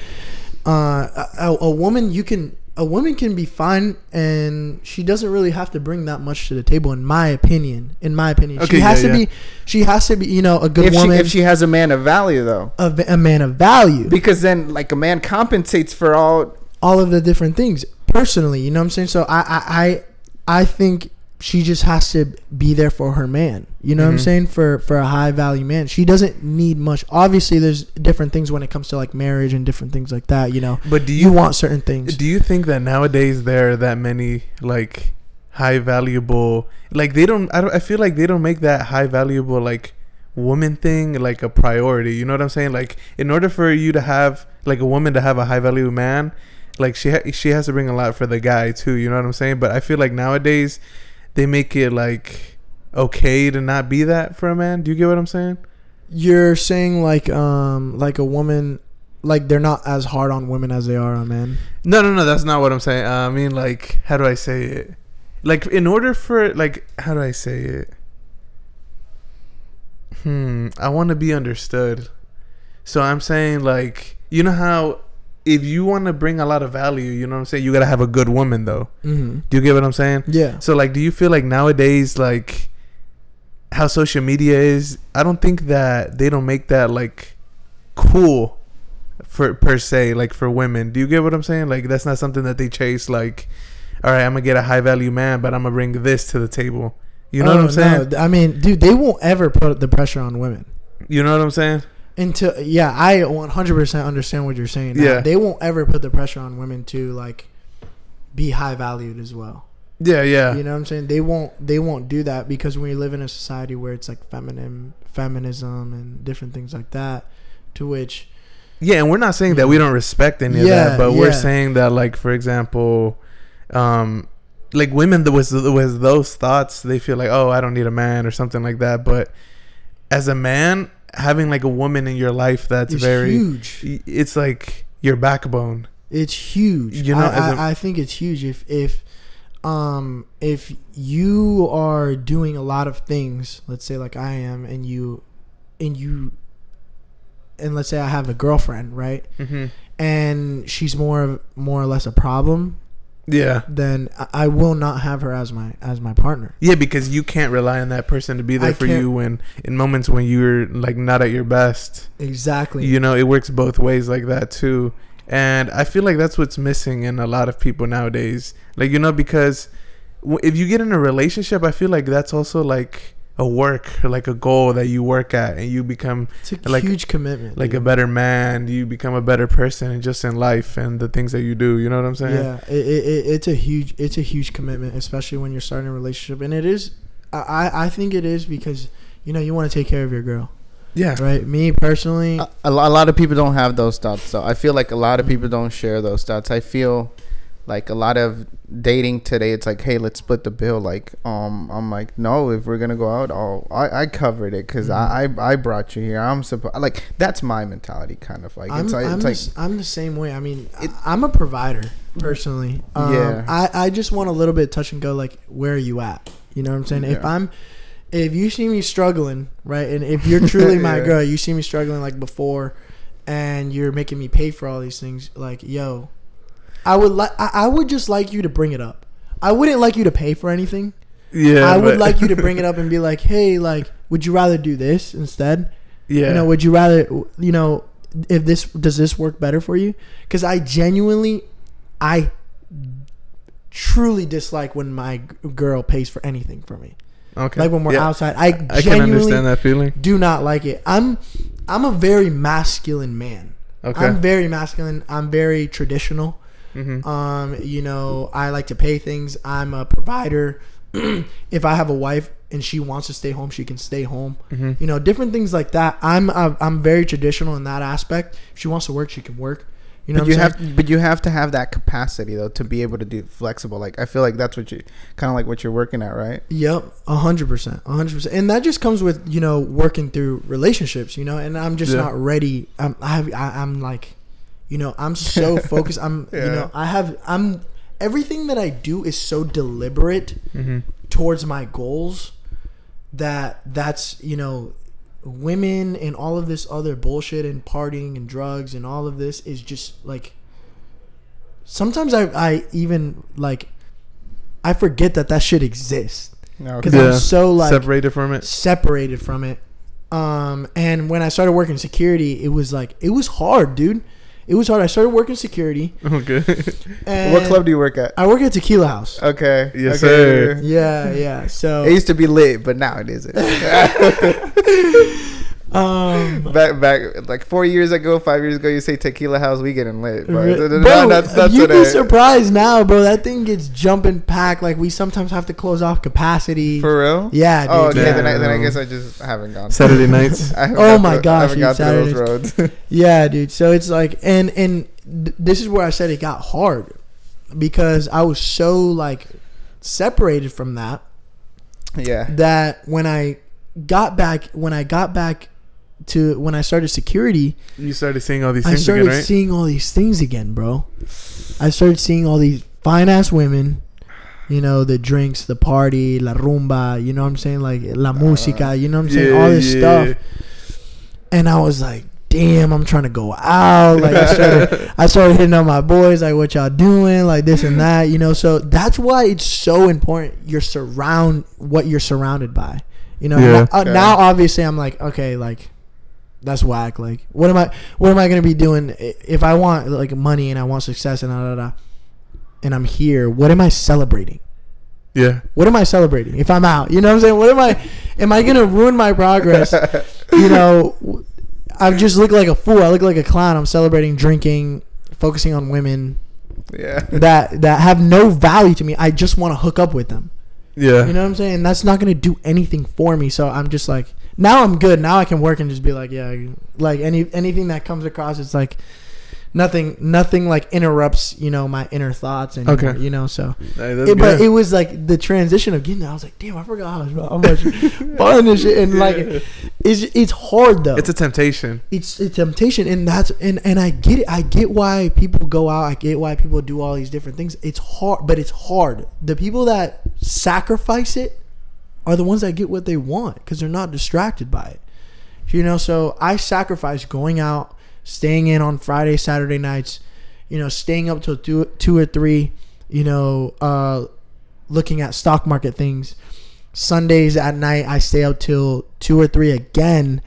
a woman. You can a woman can be fine, and she doesn't really have to bring that much to the table, in my opinion. Okay, she has to be, you know, a good if woman. if she has a man of value, though, a man of value, because then like a man compensates for all of the different things. Personally, you know what I'm saying? So I think she just has to be there for her man. You know what I'm saying? For a high value man. She doesn't need much. Obviously, there's different things when it comes to like marriage and different things like that, you know. But you want certain things. Do you think that nowadays there are that many like high valuable, like I feel like they don't make that high valuable like woman thing like a priority. You know what I'm saying? Like in order for you to have like a woman to have a high value man, like she has to bring a lot for the guy too. You know what I'm saying? But I feel like nowadays they make it like okay to not be that for a man. Do you get what I'm saying? You're saying like a woman, like they're not as hard on women as they are on men. No, that's not what I'm saying. I mean, like, how do I say it? Like, in order for, like, how do I say it? I want to be understood. So I'm saying, like, you know how if you want to bring a lot of value, you know what I'm saying? You got to have a good woman, though. Do you get what I'm saying? Yeah. So, like, do you feel like nowadays, like, how social media is, I don't think that they don't make that, like, cool for per se, like, for women. Do you get what I'm saying? Like, that's not something that they chase, like, all right, I'm going to get a high-value man, but I'm going to bring this to the table. You know what I'm saying? No. I mean, dude, they won't ever put the pressure on women. You know what I'm saying? I 100% understand what you're saying. Yeah. They won't ever put the pressure on women to, like, be high valued as well. Yeah. You know what I'm saying? They won't do that, because we live in a society where it's like feminism and different things like that, to which... Yeah, and we're not saying that we don't respect any of that, but we're saying that, like, for example, like women with those thoughts, they feel like, oh, I don't need a man or something like that. But as a man, having like a woman in your life that's very huge. It's like your backbone. It's huge. You know, I think it's huge. If you are doing a lot of things, let's say like I am, and let's say I have a girlfriend, right? And she's more or less a problem. Yeah. Then I will not have her as my partner. Yeah, because you can't rely on that person to be there for you when in moments when you're like not at your best. Exactly. You know, it works both ways like that too. And I feel like that's what's missing in a lot of people nowadays. Like, you know, because if you get in a relationship, I feel like that's also like a work, like a goal that you work at, and you become like huge commitment, like dude. a better man. You become a better person just in life and the things that you do. You know what I'm saying? Yeah, it's a huge commitment, especially when you're starting a relationship. And it is, I think it is, because you know you want to take care of your girl. Yeah. Right. Me personally, a lot of people don't have those thoughts. So I feel like a lot of people don't share those thoughts. I feel like a lot of dating today, it's like, hey, let's split the bill. Like, I'm like, no, if we're gonna go out, I covered it because I brought you here. I'm supposed, like, that's my mentality, kind of like. I'm the same way. I mean, I'm a provider personally. I just want a little bit touch and go. Like, where are you at? You know what I'm saying? Yeah. If you see me struggling, right, and if you're truly my girl, you see me struggling like before, and you're making me pay for all these things, like, yo. I would just like you to bring it up. I wouldn't like you to pay for anything. Yeah. I would like you to bring it up and be like, hey, like, would you rather do this instead? Yeah. You know, would you rather, you know, does this work better for you? Because I truly dislike when my girl pays for anything for me. Okay. Like when we're outside, I can genuinely understand that feeling. do not like it. I'm a very masculine man. Okay. I'm very masculine. I'm very traditional. Mm-hmm. You know, I like to pay things. I'm a provider. If I have a wife and she wants to stay home, she can stay home. Mm-hmm. You know, different things like that. I'm very traditional in that aspect. If she wants to work, she can work. You know, but you have to have that capacity though to be able to do flexible. Like, I feel like that's what you kind of like what you're working at, right? Yep, 100%, and that just comes with, you know, working through relationships. You know, and I'm just not ready. I'm like, you know, I'm so focused. You know, I'm everything that I do is so deliberate towards my goals that's, you know, women and all of this other bullshit and partying and drugs and all of this is just like, sometimes I even like I forget that shit exists because Yeah. I'm so like separated from it. And when I started working security, it was hard, dude. It was hard. I started working security. Okay. And What club do you work at? I work at Tequila House. Okay. Yes, okay. sir. Yeah. So It used to be lit, but now it isn't. back like 4 years ago, 5 years ago, you say Tequila House, we getting lit. But bro, not you'd today. be surprised now, bro. That thing gets jumping packed. Like we sometimes have to close off capacity. For real? Yeah, dude. Oh, okay. Yeah. Then I guess I just haven't gone. Saturday nights. I haven't Oh got my through- gosh, I haven't got dude, through those roads. Yeah, dude. So it's like, and this is where I said it got hard because I was so like separated from that Yeah. that when I started security, You started seeing all these I things started again, right? seeing all these things again, bro. I started seeing all these fine ass women, you know, the drinks, the party, la rumba, you know what I'm saying? Like la música, you know what I'm saying? All this stuff. And I was like, damn, I'm trying to go out. Like I started hitting on my boys, like what y'all doing, like this and that, you know. So that's why it's so important what you're surrounded by. You know, Yeah. now obviously I'm like, okay, like that's whack. Like what am I gonna be doing if I want like money and I want success and and I'm here? What am I celebrating? Yeah. What am I celebrating if I'm out? You know what I'm saying? Am I gonna ruin my progress? You know, I just look like a fool. I look like a clown. I'm celebrating drinking, focusing on women Yeah. that have no value to me. I just want to hook up with them. Yeah. You know what I'm saying? That's not gonna do anything for me. So I'm just like, now I'm good. Now I can work and just be like, yeah, like anything that comes across, it's like nothing like interrupts, you know, my inner thoughts and Okay. you know. So, Hey, that's but good. it was like the transition of getting there. I was like, damn, I forgot how much fun this shit and like it's hard though. It's a temptation. It's a temptation, and that's and I get it. I get why people go out. I get why people do all these different things. It's hard, but it's hard. The people that sacrifice it are the ones that get what they want because they're not distracted by it. You know, so I sacrifice going out, staying in on Friday, Saturday nights, you know, staying up till 2 or 3, you know, looking at stock market things. Sundays at night, I stay up till 2 or 3 again,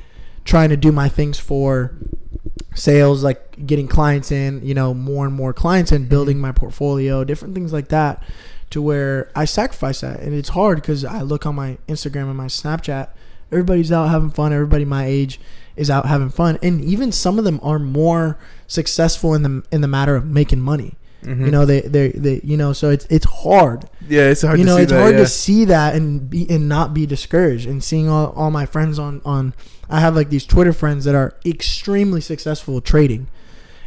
trying to do my things for sales, like getting clients in, you know, more and more clients in, building my portfolio, different things like that, to where I sacrifice that. And it's hard because I look on my Instagram and my Snapchat, everybody's out having fun. Everybody my age is out having fun. And even some of them are more successful in the matter of making money. Mm-hmm. You know, they you know, so it's hard. Yeah, it's hard. You know, to see it's that, hard yeah. to see that and not be discouraged, and seeing all my friends on I have like these Twitter friends that are extremely successful trading,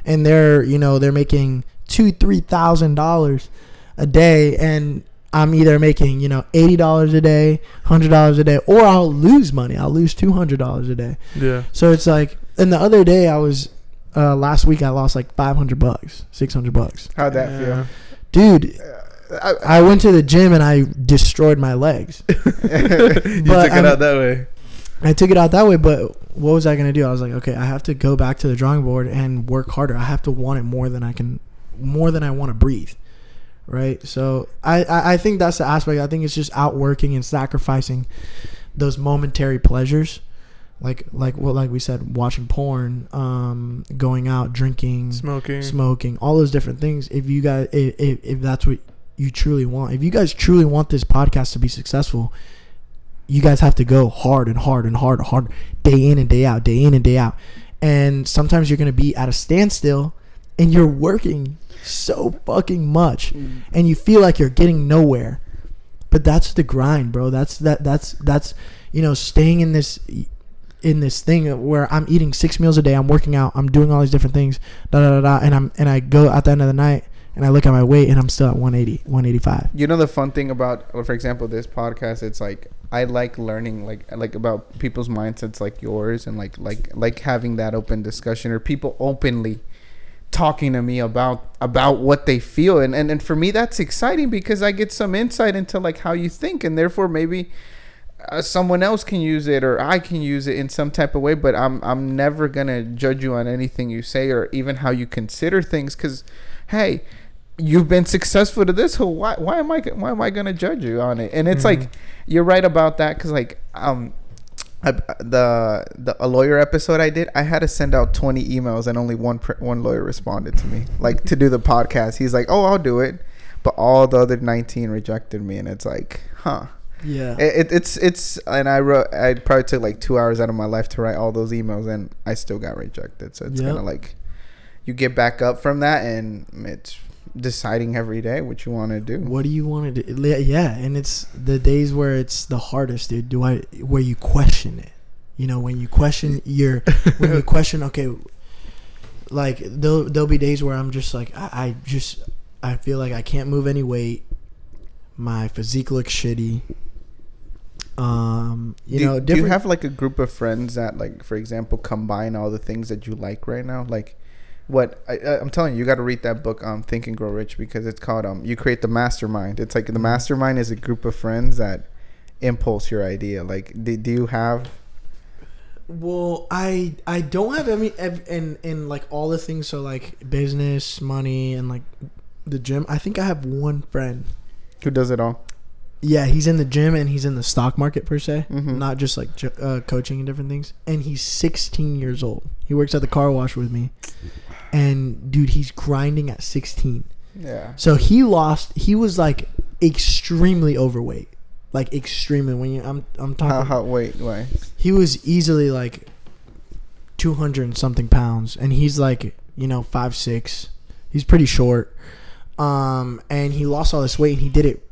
and they're making $2,000-$3,000 a day, and I'm either making, you know, $80 a day, $100 a day, or I'll lose money. I'll lose $200 a day. Yeah. So it's like, and the other day I was last week I lost like $500, $600. How'd that Yeah. feel? Dude, I went to the gym and I destroyed my legs. You took it out that way. I took it out that way, but what was I going to do? I was like, okay, I have to go back to the drawing board and work harder. I have to want it more than I want to breathe. Right? So I think that's the aspect. I think it's just outworking and sacrificing those momentary pleasures. Like we said, watching porn, going out, drinking, smoking, all those different things. If you guys, if that's what you truly want, if you guys truly want this podcast to be successful, you guys have to go hard and hard and hard and hard, day in and day out, day in and day out. And sometimes you're going to be at a standstill and you're working so fucking much and you feel like you're getting nowhere. But that's the grind, bro. That's you know, staying in this thing where I'm eating 6 meals a day, I'm working out, I'm doing all these different things, and I go at the end of the night and I look at my weight and I'm still at 180, 185. You know, the fun thing about, for example, this podcast, it's like I like learning like about people's mindsets like yours, and like having that open discussion, or people openly talking to me about what they feel, and for me that's exciting because I get some insight into like how you think, and therefore maybe someone else can use it, or I can use it in some type of way. But I'm never gonna judge you on anything you say or even how you consider things, because hey, you've been successful to this. So why am I gonna judge you on it? And it's like you're right about that, because like a lawyer episode I did, I had to send out 20 emails and only one lawyer responded to me, like, to do the podcast. He's like, oh, I'll do it, but all the other 19 rejected me. And it's like, huh. Yeah. It's and I probably took like 2 hours out of my life to write all those emails, and I still got rejected. So it's kind of like you get back up from that, and it's deciding every day what you want to do. What do you want to do? Yeah, and it's the days where it's the hardest, dude. Where you question it. You know, when you question okay, like there'll be days where I'm just like I feel like I can't move any weight. My physique looks shitty. Do you have like a group of friends that, like, for example, combine all the things that you like right now? Like, what I'm telling you got to read that book, Think and Grow Rich, because it's called You Create the Mastermind. It's like the mastermind is a group of friends that impulse your idea. Like, do you have? Well, I don't have any in like all the things. So like business, money, and like the gym. I think I have one friend who does it all. Yeah, he's in the gym and he's in the stock market per se, not just like coaching and different things. And he's 16 years old. He works at the car wash with me. And dude, he's grinding at 16. Yeah. So he was like extremely overweight, like extremely. When I'm talking. How weight? Why? He was easily like 200 and something pounds, and he's like 5'6". He's pretty short. And he lost all this weight, and he did it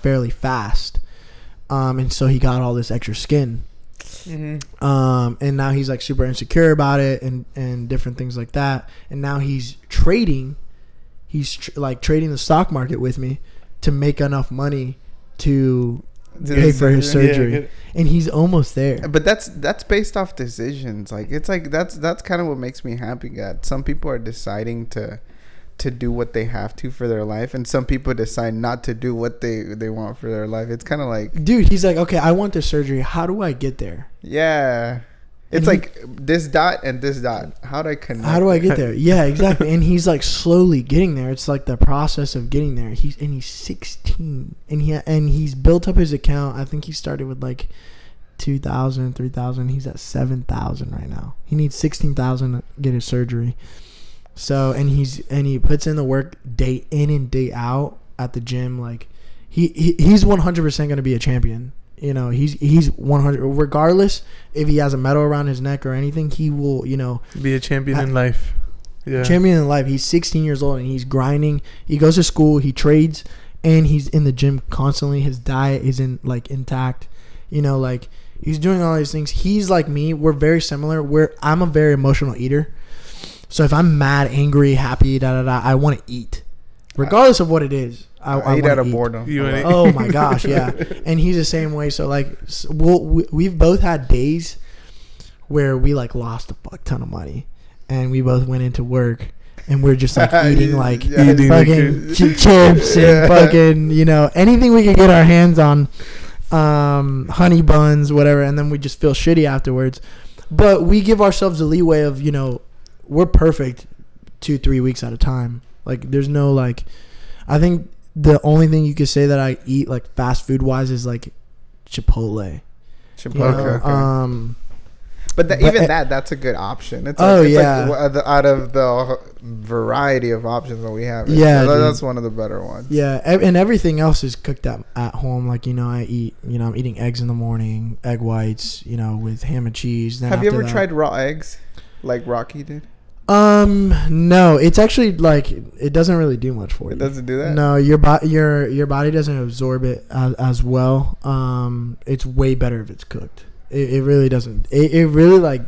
fairly fast, and so he got all this extra skin, and now he's like super insecure about it, and different things like that. And now he's trading trading the stock market with me to make enough money to pay for his surgery, and he's almost there. But that's based off decisions. Like, it's like that's kind of what makes me happy, that some people are deciding to do what they have to for their life, and some people decide not to do what they want for their life. It's kind of like, dude, he's like, okay, I want this surgery, how do I get there? Yeah, it's like this dot and this dot, how do I connect? How do I get there? Yeah, exactly. And he's like slowly getting there. It's like the process of getting there. He's 16, and he's built up his account. I think he started with like 2,000, 3,000. He's at 7,000 right now. He needs 16,000 to get his surgery. So, and he puts in the work day in and day out at the gym. Like, he's 100% going to be a champion. He's 100, regardless if he has a medal around his neck or anything, he will, be a champion in life. Yeah. Champion in life. He's 16 years old and he's grinding. He goes to school, he trades, and he's in the gym constantly. His diet is intact. Like, he's doing all these things. He's like me. We're very similar. I'm a very emotional eater. So if I'm mad, angry, happy, I want to eat, regardless of what it is. I eat out of boredom. Oh my gosh, yeah. And he's the same way. So like, we've both had days where we like lost a fuck ton of money, and we both went into work, and we're just like eating like fucking chips and fucking anything we could get our hands on, honey buns, whatever, and then we just feel shitty afterwards. But we give ourselves the leeway of we're perfect 2-3 weeks at a time. Like, there's no like, I think the only thing you could say that I eat like fast food wise is like Chipotle. Okay. But that's a good option. It's like, like out of the variety of options that we have. Yeah, that's one of the better ones. Yeah, and everything else is cooked at home. Like, I eat, I'm eating eggs in the morning, egg whites, with ham and cheese. Then have you ever tried raw eggs like Rocky did? No, it's actually like, it doesn't really do much for you. It doesn't do that? No, your body doesn't absorb it as well. It's way better if it's cooked. It really doesn't. It really like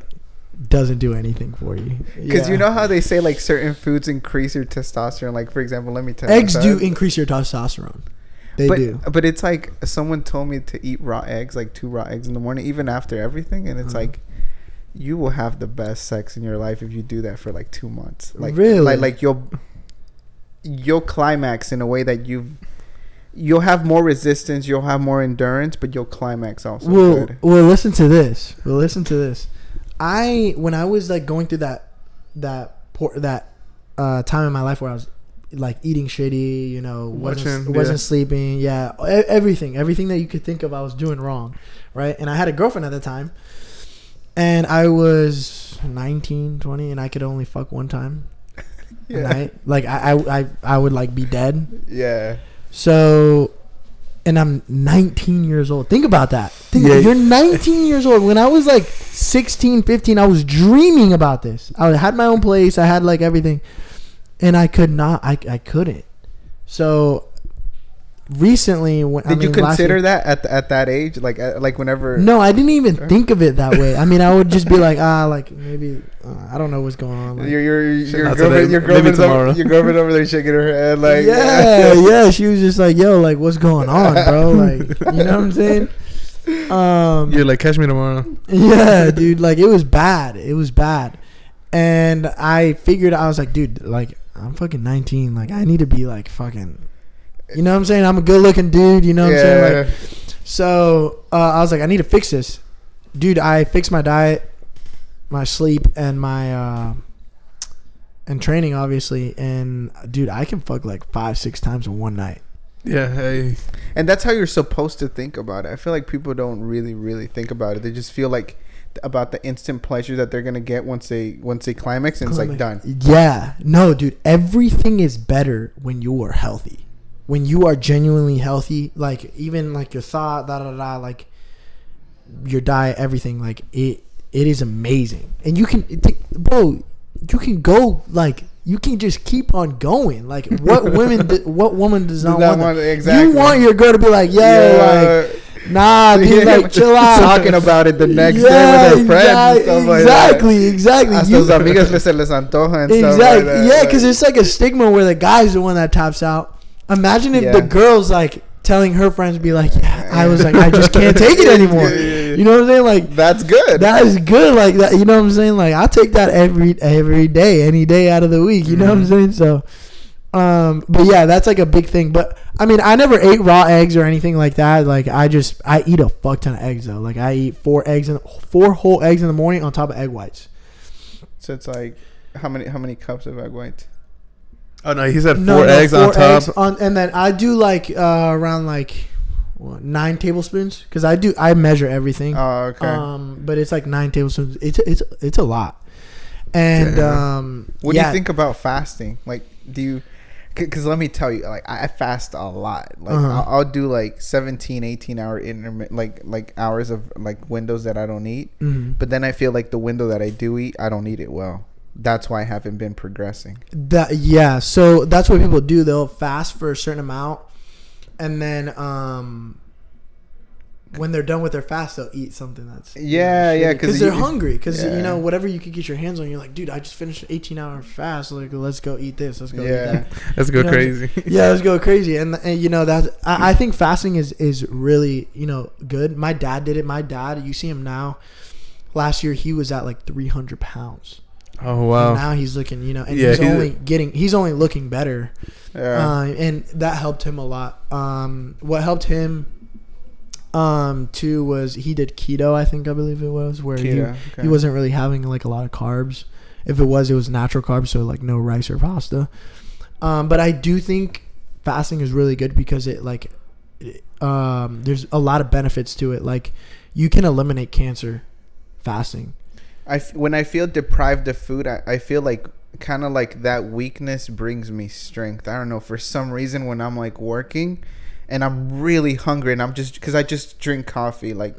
doesn't do anything for you. Because you know how they say like certain foods increase your testosterone. Like, for example, let me tell you, eggs do increase your testosterone. They do. But it's like, someone told me to eat raw eggs, like 2 raw eggs in the morning, even after everything, and it's like, you will have the best sex in your life if you do that for like 2 months. Like, really? Like you'll climax in a way that you'll have more resistance, you'll have more endurance, but you'll climax also. Well, listen to this. When I was like going through that time in my life where I was like eating shitty, you know, wasn't yeah. sleeping. Yeah, everything that you could think of, I was doing wrong, right? And I had a girlfriend at the time, and I was 19, 20, and I could only fuck one time a night. Like I would like be dead. Yeah. So, and I'm 19 years old. Think about that. You're 19 years old. When I was like 16, 15, I was dreaming about this. I had my own place. I had like everything. And I could not. I couldn't. So recently, did you consider that at that age, like whenever? No, I didn't even think of it that way. I mean, I would just be like, like maybe I don't know what's going on. Like, your girlfriend's over there shaking her head, like yeah. She was just like, yo, like what's going on, bro? Like, you know what I'm saying? You're like, catch me tomorrow. Yeah, dude. Like it was bad. And I figured, I was like, dude, like I'm fucking 19. Like I need to be like fucking. You know what I'm saying? I'm a good looking dude. You know what I'm saying? Like, so I was like, I need to fix this. Dude, I fixed my diet, my sleep, and my and training, obviously. And, dude, I can fuck like 5-6 times in one night. Yeah. And that's how you're supposed to think about it. I feel like people don't really think about it. They just feel like about the instant pleasure that they're going to get once they climax, and it's like done. Yeah. No, dude, everything is better when you are healthy. When you are genuinely healthy, like even like your thought, like your diet, everything, like it is amazing. And you can, bro, you can go like you can just keep on going. Like what woman does not want that? Exactly. You want your girl to be like, yo, like. Nah, dude, like chill out. Talking about it the next day with her friends and stuff like that. Exactly. Hasta los amigos se les antoja and stuff like that. Yeah, because it's like a stigma where the guy's the one that taps out. Imagine if the girl's like telling her friends, be like, I just can't take it anymore. You know what I'm saying? Like that's good. That is good. Like that. You know what I'm saying? Like I take that every day, any day out of the week. You know what I'm saying? So, but yeah, that's like a big thing. But I mean, I never ate raw eggs or anything like that. Like I eat a fuck ton of eggs though. Like I eat 4 whole eggs in the morning on top of egg whites. So it's like how many cups of egg whites? Oh no, he said 4 eggs on top. And then I do like around like 9 tablespoons because I measure everything. Oh, okay. But it's like 9 tablespoons. It's a lot. And what do you think about fasting? Like, do you? Because let me tell you, like I fast a lot. Like I'll do like 17, 18 hour intermittent, like hours of like windows that I don't eat. But then I feel like the window that I do eat, I don't eat it well. That's why I haven't been progressing. So that's what people do. They'll fast for a certain amount, and then when they're done with their fast, they'll eat something that's because they're hungry. Because you know whatever you could get your hands on, you're like, dude, I just finished an 18-hour fast. Like, let's go eat this. Let's go eat that. Let's go crazy. Let's go crazy. And you know that I think fasting is really good. My dad did it. My dad, you see him now. Last year he was at like 300 pounds. Oh wow! And now he's looking, and he's only looking better, and that helped him a lot. What helped him, too, was he did keto. I believe it was where he wasn't really having like a lot of carbs. If it was natural carbs, so like no rice or pasta. But I do think fasting is really good because it there's a lot of benefits to it. Like you can eliminate cancer fasting. When I feel deprived of food, I feel like kind of like that weakness brings me strength. I don't know, for some reason when I'm like working and I'm really hungry and I'm just because I just drink coffee, like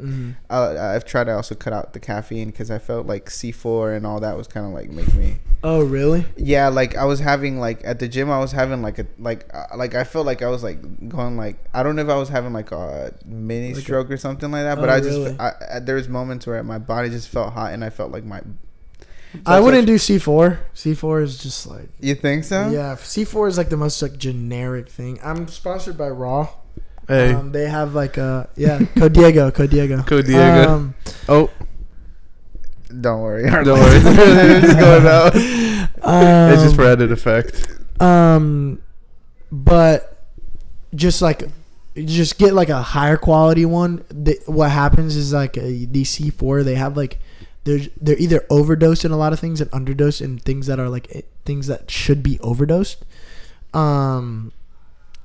I've tried to also cut out the caffeine because I felt like C4 and all that was kind of like make me. Oh really? Yeah, like I was having like at the gym I was having like I felt like I was like going like I don't know if I was having like a mini stroke or something like that, but there was moments where my body just felt hot and I felt like my. I wouldn't do C4. C4 is just like. You think so? Yeah, C4 is like the most like generic thing. I'm sponsored by Raw. Hey. They have like Code Diego. Don't worry. Don't worry. It's just going out. It's just for added effect. But just get like a higher quality one. What happens is like these C4, they have like they're either overdosed in a lot of things and underdosed in things that are like things that should be overdosed.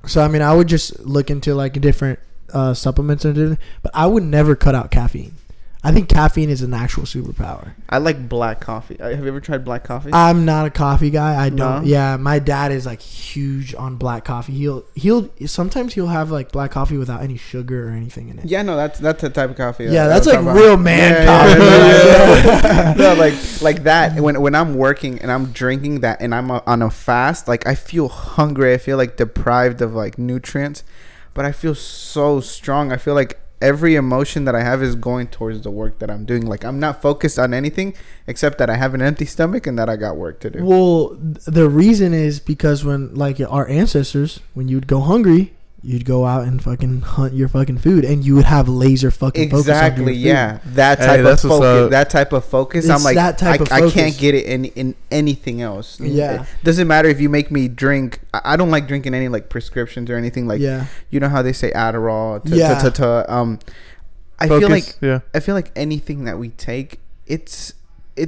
So I mean, I would just look into like different supplements and everything, but I would never cut out caffeine. I think caffeine is an actual superpower. I like black coffee. Have you ever tried black coffee? I'm not a coffee guy. I don't. No? Yeah, my dad is like huge on black coffee. He'll sometimes he'll have like black coffee without any sugar or anything in it. Yeah, no, that's the type of coffee. Yeah, I that's was like talking real about. man Yeah, coffee. no, like that. When I'm working and I'm drinking that and I'm on a fast, like I feel hungry. I feel like deprived of like nutrients, but I feel so strong. I feel like every emotion that I have is going towards the work that I'm doing. Like I'm not focused on anything except that I have an empty stomach and that I got work to do. Well, the reason is because when like our ancestors, when you'd go hungry, you'd go out and fucking hunt your fucking food, and you would have laser fucking focus on Exactly. your food. Yeah, that Hey, type of that's what's focus. up. That type of focus. It's I'm like, that type of I can't focus. get it in anything else. Yeah. It doesn't matter if you make me drink. I don't like drinking any like prescriptions or anything. Like, Yeah. you know how they say Adderall. Yeah. I Focus, feel like yeah. I feel like anything that we take, it's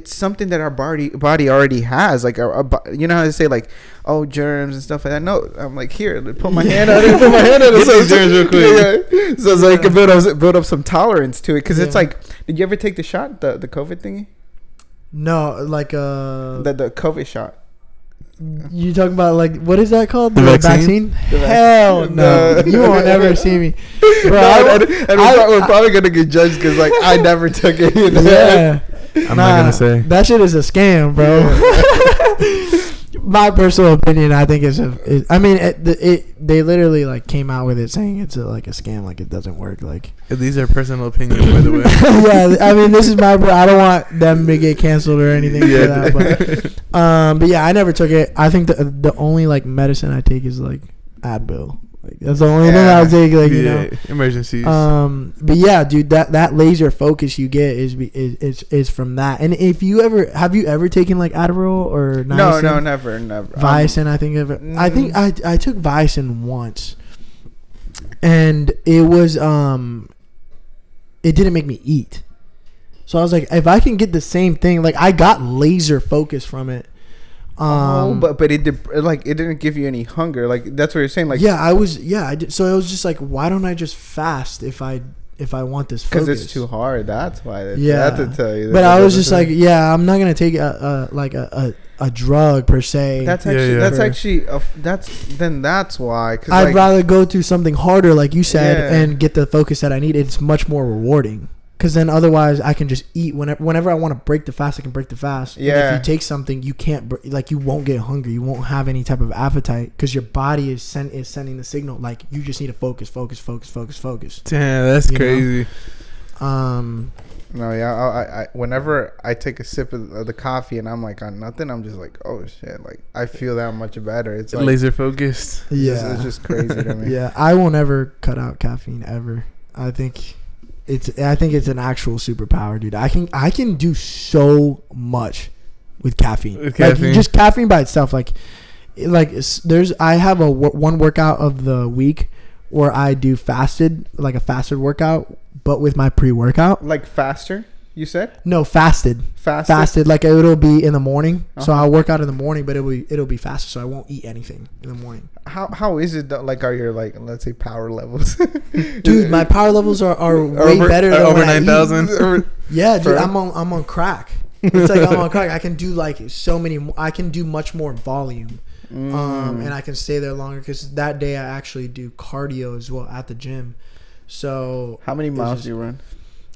something that our body already has. Like you know how they say like, oh, germs and stuff like that. No, I'm like, here, put my hand on it. Put my hand on it. Get these germs real quick. Yeah. So I can build up some tolerance to it. Because it's Yeah. like, did you ever take the shot, the COVID thingy, No, like the COVID shot? you talking about like what is that called? The vaccine? The Hell vaccine. no, No. you won't ever see me, bro. No, and we're probably gonna get judged because like I never took it. You know? Yeah, I'm not gonna say. that shit is a scam, bro. My personal opinion, I think I mean, they literally like came out with it saying it's like a scam, like it doesn't work, like. These are personal opinions, by the way. Yeah, I mean, this is my. I don't want them to get canceled or anything for that, but yeah, I never took it. I think the only like medicine I take is like Advil. Like that's the only thing I'll take. Like you know, emergencies. But yeah, dude, that laser focus you get is from that. And if you have you ever taken like Adderall or Niacin? No, never. Vicin, I think of it. I think I took Vicin once, and it was it didn't make me eat. So I was like, if I can get the same thing, like I got laser focus from it. But it didn't give you any hunger. Like that's what you're saying. Like I did. So it was just like, why don't I just fast if I want this focus? because it's too hard. That's why. Yeah. I have to tell you. But I was just like, yeah, I'm not gonna take a drug per se. That's why. 'Cause I'd like, rather go through something harder, like you said, Yeah. and get the focus that I need. It's much more rewarding. Because then otherwise I can just eat whenever I want to break the fast. I can break the fast. Yeah. And if you take something, you can't you won't get hungry. You won't have any type of appetite because your body is sending the signal like you just need to focus. Damn, that's You know? crazy. No, yeah. I whenever I take a sip of the coffee and I'm like on nothing, I'm just like, oh shit, like I feel that much better. It's like Laser focused. Yeah. it's just crazy to me. Yeah, I will never cut out caffeine ever. I think it's an actual superpower, dude. I can do so much with caffeine. With caffeine. Like just caffeine by itself. I have one workout of the week where I do fasted workout, but with my pre-workout. Like faster, you said? No, fasted. Fasted. Like it'll be in the morning. So I'll work out in the morning, but it'll be fasted, so I won't eat anything in the morning. How is it like? Are your like, let's say, power levels? Dude, my power levels are way better than over when I eat. 9,000. Yeah, dude, For- I'm on crack. It's like I'm on crack. I can do like so many. I can do much more volume, and I can stay there longer because that day I actually do cardio as well at the gym. So How many miles do you run?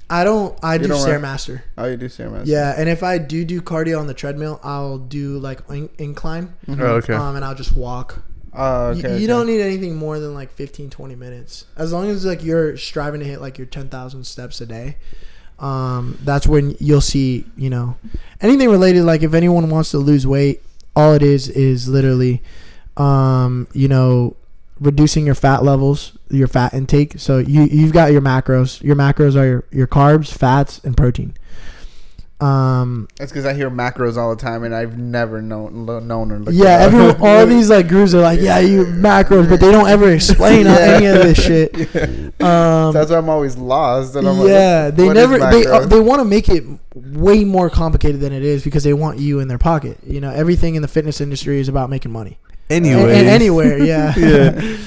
I do don't run? Stairmaster. Oh, you do Stairmaster. Yeah, and if I do cardio on the treadmill, I'll do like incline, Oh, okay. and I'll just walk. Oh, okay. You don't need anything more than like 15-20 minutes. As long as like you're striving to hit like your 10,000 steps a day. That's when you'll see, anything related. Like if anyone wants to lose weight, all it is literally, reducing your fat levels, your fat intake. So you've got your macros. Your macros are your carbs, fats, and protein. That's because I hear macros all the time, and I've never known or looked. Yeah, it up. everyone, all these like gurus are like, yeah, you macros, but they don't ever explain any of this shit. So that's why I'm always lost. And I'm Yeah, like, they what never is they macros? want to make it way more complicated than it is because they want you in their pocket. Everything in the fitness industry is about making money. Anyway. Anywhere, yeah. Yeah.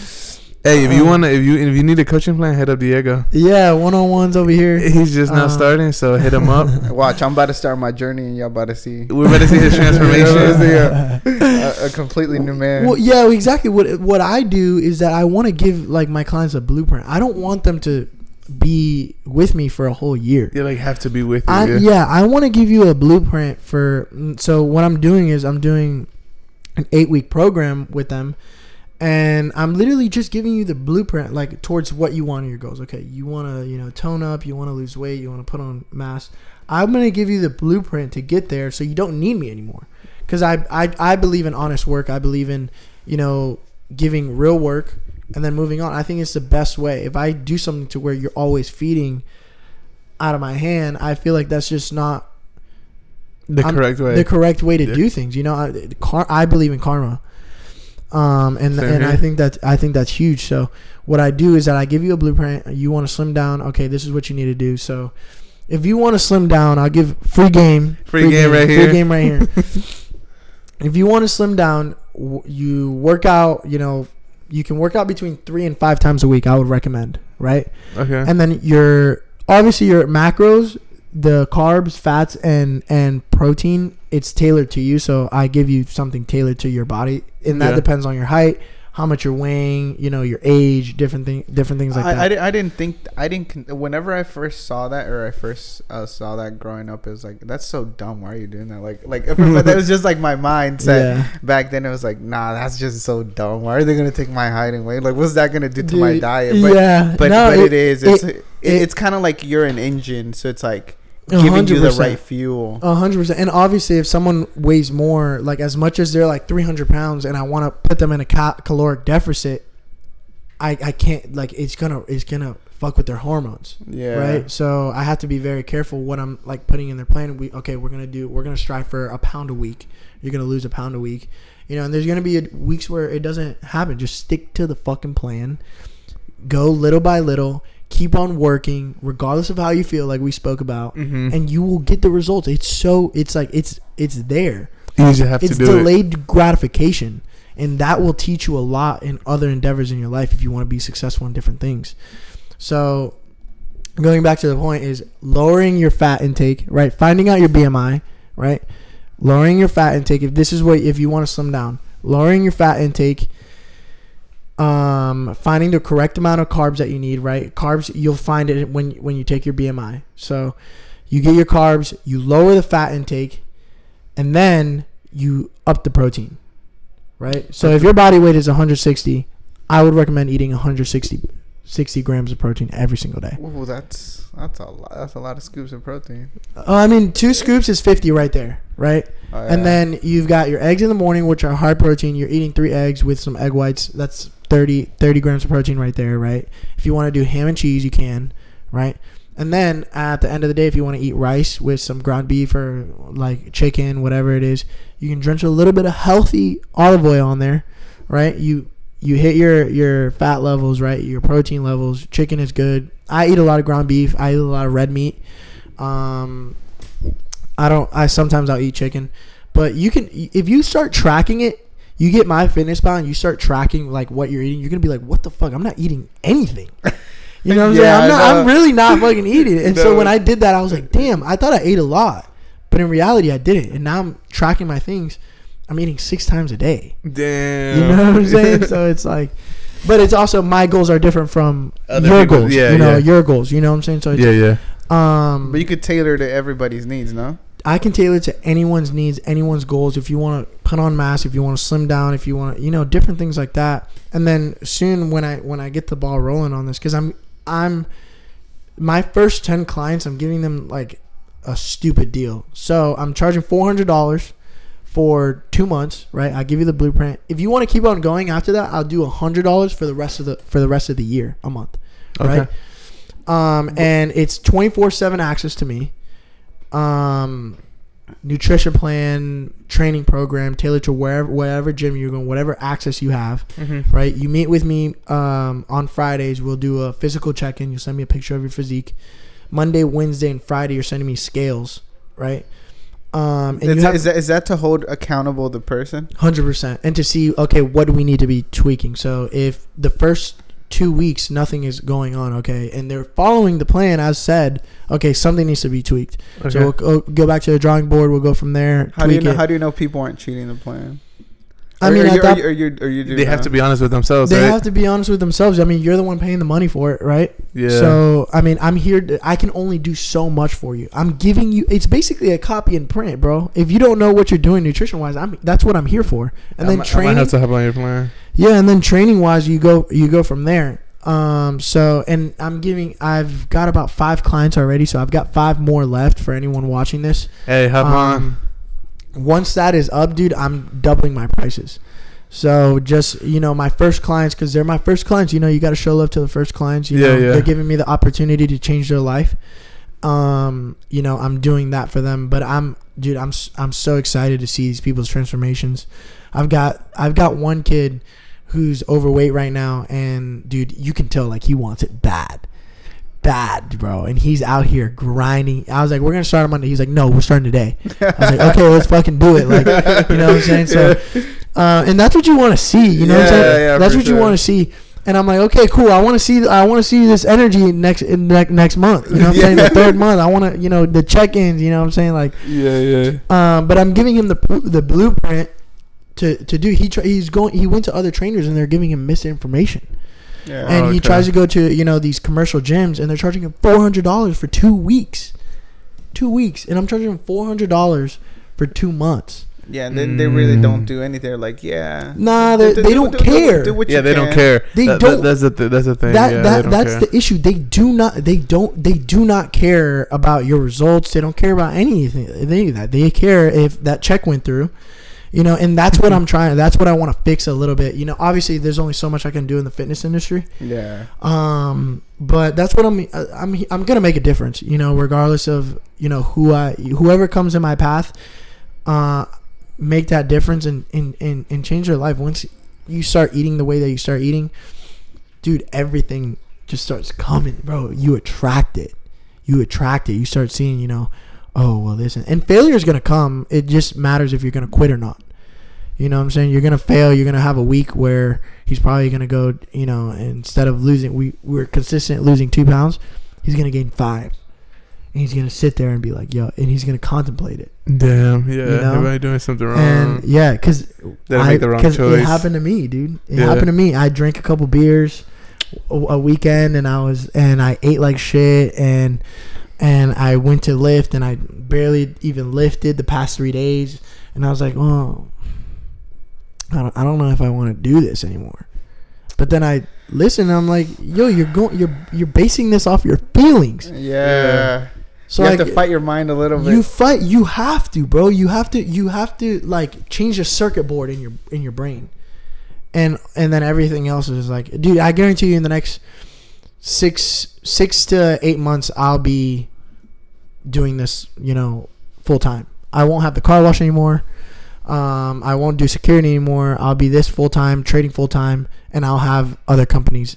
Hey, if you need a coaching plan, hit up Diego. Yeah, one-on-ones over here. He's just now starting, so hit him up. Watch, I'm about to start my journey, and y'all about to see. We're about to see his transformation. A completely new man. Well, yeah, exactly. What I do is that I want to give like my clients a blueprint. I don't want them to be with me for a whole year. You like have to be with you. I want to give you a blueprint for. So what I'm doing is I'm doing an 8-week program with them. And I'm literally just giving you the blueprint, like towards what you want in your goals. Okay, you want to, tone up, you want to lose weight, you want to put on mass. I'm gonna give you the blueprint to get there, so you don't need me anymore. Because I believe in honest work. I believe in, giving real work and then moving on. I think it's the best way. If I do something to where you're always feeding out of my hand, I feel like that's just not the correct way. The correct way to do things. I believe in karma. And I think that's huge. So what I do is that I give you a blueprint. You want to slim down. Okay, this is what you need to do. So if you want to slim down, I'll give free game right here. If you want to slim down, you work out, you can work out between 3 and 5 times a week. I would recommend, right? Okay. And then your macros, the carbs, fats, and protein, it's tailored to you. So I give you something tailored to your body, and that depends on your height, how much you're weighing, your age, different things like that. Whenever I first saw that, or I first saw that growing up, it was like, that's so dumb. Why are you doing that? But that was just like my mindset back then. It was like, nah, that's just so dumb. Why are they gonna take my height and weight? Like, what's that gonna do to my diet? But it's kind of like you're an engine, so it's like giving you the right fuel. 100%. And obviously, if someone weighs more, like as much as they're like 300 pounds, and I want to put them in a caloric deficit, I can't. Like it's gonna fuck with their hormones. Yeah. Right. So I have to be very careful what I'm like putting in their plan. We're gonna strive for a pound a week. You're gonna lose a pound a week. And there's gonna be weeks where it doesn't happen. Just stick to the fucking plan. Go little by little. Keep on working regardless of how you feel, like we spoke about, and you will get the results. It's there. You just have to do it. It's delayed gratification, and that will teach you a lot in other endeavors in your life if you want to be successful in different things. So going back to the point is lowering your fat intake, right? Finding out your BMI, right? Lowering your fat intake. If you want to slim down, lowering your fat intake. Finding the correct amount of carbs that you need, right? Carbs, you'll find it when you take your BMI. So you get your carbs, you lower the fat intake, and then you up the protein, right? So if your body weight is 160, I would recommend eating 160 grams of protein every single day. Ooh, that's a lot. That's a lot of scoops of protein. 2 scoops is 50 right there, right? Oh, yeah. And then you've got your eggs in the morning, which are high protein. You're eating 3 eggs with some egg whites. That's 30 grams of protein right there, right? If you want to do ham and cheese, you can, right? And then at the end of the day, if you want to eat rice with some ground beef or like chicken, whatever it is, you can drench a little bit of healthy olive oil on there, right? You hit your fat levels, right? Your protein levels. Chicken is good. I eat a lot of ground beef. I eat a lot of red meat. Sometimes I'll eat chicken, but you can, if you start tracking it, you get MyFitnessPal and you start tracking like what you're eating, you're gonna be like, what the fuck? I'm not eating anything. You know what I'm saying? I'm really not fucking eating it. And so when I did that, I was like, damn, I thought I ate a lot, but in reality, I didn't. And now I'm tracking my things. I'm eating 6 times a day. Damn. You know what I'm saying? So it's like, but it's also my goals are different from your goals. Your goals. You know what I'm saying? So it's, but you could tailor to everybody's needs, no? I can tailor to anyone's needs, anyone's goals. If you want to put on mass, if you want to slim down, if you want to, different things like that. And then soon when I get the ball rolling on this, because I'm my first 10 clients, I'm giving them like a stupid deal. So I'm charging $400 for 2 months, right? I give you the blueprint. If you want to keep on going after that, I'll do $100 for the rest of the year, a month, right? And it's 24/7 access to me. Nutrition plan, training program tailored to wherever gym you're going, whatever access you have, right? You meet with me on Fridays. We'll do a physical check-in. You send me a picture of your physique. Monday, Wednesday, and Friday, you're sending me scales, right? And is that to hold accountable the person? 100%, and to see, okay, what do we need to be tweaking? So if the first 2 weeks nothing is going on, okay, and they're following the plan as said, okay, something needs to be tweaked. Okay. So we'll go back to the drawing board. We'll go from there. How do you know people aren't cheating the plan? I mean, they have to be honest with themselves. They have to be honest with themselves. I mean, you're the one paying the money for it, right? Yeah. So, I mean, I'm here. I can only do so much for you. I'm giving you. It's basically a copy and print, bro. If you don't know what you're doing nutrition wise, that's what I'm here for. And then training. I might have to help on your plan. Yeah, and then training wise, you go from there. So, and I've got about 5 clients already. So I've got 5 more left for anyone watching this. Hey, hop on. Once that is up, dude, I'm doubling my prices. So just, my first clients, because they're my first clients, you got to show love to the first clients. They're giving me the opportunity to change their life. I'm doing that for them. But I'm so excited to see these people's transformations. I've got one kid who's overweight right now, and dude, you can tell like he wants it bad, bro, and he's out here grinding. I was like, we're gonna start on Monday. He's like, no, we're starting today. I was like, okay, let's fucking do it. Like, you know what I'm saying? So, and that's what you want to see. You know what I'm saying? Yeah, that's what you want to see. And I'm like, okay, cool. I want to see this energy next month. You know what I'm saying? The 3rd month, I want to, the check-ins. You know what I'm saying? Like, but I'm giving him the blueprint to do. He went to other trainers and they're giving him misinformation. Yeah. And he tries to go to, these commercial gyms, and they're charging him $400 for 2 weeks. 2 weeks. And I'm charging him $400 for 2 months. Yeah, and then they really don't do anything. They're like, nah, they don't care. They don't care. They don't. That's the thing. That's the issue. They do not care about your results. They don't care about anything. They care if that check went through. And that's what I'm trying. That's what I want to fix a little bit. Obviously, there's only so much I can do in the fitness industry. Yeah. But that's what I'm gonna make a difference. Regardless of whoever comes in my path, make that difference and change their life. Once you start eating the way that you start eating, dude, everything just starts coming, bro. You attract it. You start seeing, oh, well, this and failure is going to come. It just matters if you're going to quit or not. You know what I'm saying? You're going to fail. You're going to have a week where he's probably going to go, instead of losing, we're consistent losing 2 pounds, he's going to gain 5. And he's going to sit there and be like, yo, and he's going to contemplate it. Damn, yeah. Am I doing something wrong? And yeah, because make the wrong choice. It happened to me, dude. It happened to me. I drank a couple beers a weekend, and I ate like shit, and I went to lift, and I barely even lifted the past 3 days, and I was like, oh, I don't know if I want to do this anymore. But then I listen, and I'm like, yo, you're basing this off your feelings. Yeah. So you have to fight your mind a little bit. You have to, bro. You have to like change the circuit board in your brain, and then everything else is like, dude, I guarantee you, in the next six to 8 months, I'll be doing this, full time. I won't have the car wash anymore. I won't do security anymore. I'll be this full time, trading full time, and I'll have other companies,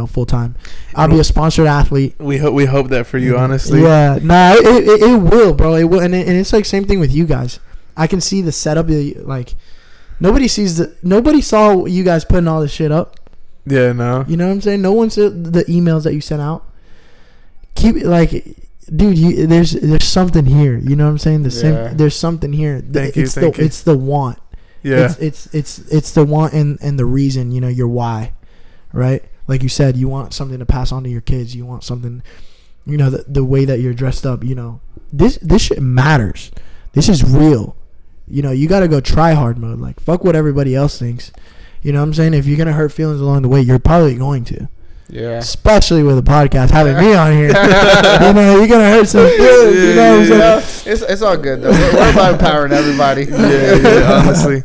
full time. I'll be a sponsored athlete. We hope that for you, honestly. Yeah, nah, it will, bro. It will, and it's like same thing with you guys. I can see the setup. Like nobody saw you guys putting all this shit up. Yeah, no. You know what I'm saying? No one saw the emails that you sent out. Keep it like. Dude, there's something here. You know what I'm saying? There's something here. Thank you. It's the want. Yeah. It's the want and the reason. Your why, right? Like you said, you want something to pass on to your kids. You want something, the way that you're dressed up. This shit matters. This is real. You got to go try hard mode. Like fuck what everybody else thinks. You know what I'm saying? If you're gonna hurt feelings along the way, you're probably going to. Yeah. Especially with a podcast, having me on here. You're gonna hurt some feelings. You know what I'm saying? It's all good though. We're about empowering everybody. Yeah, honestly.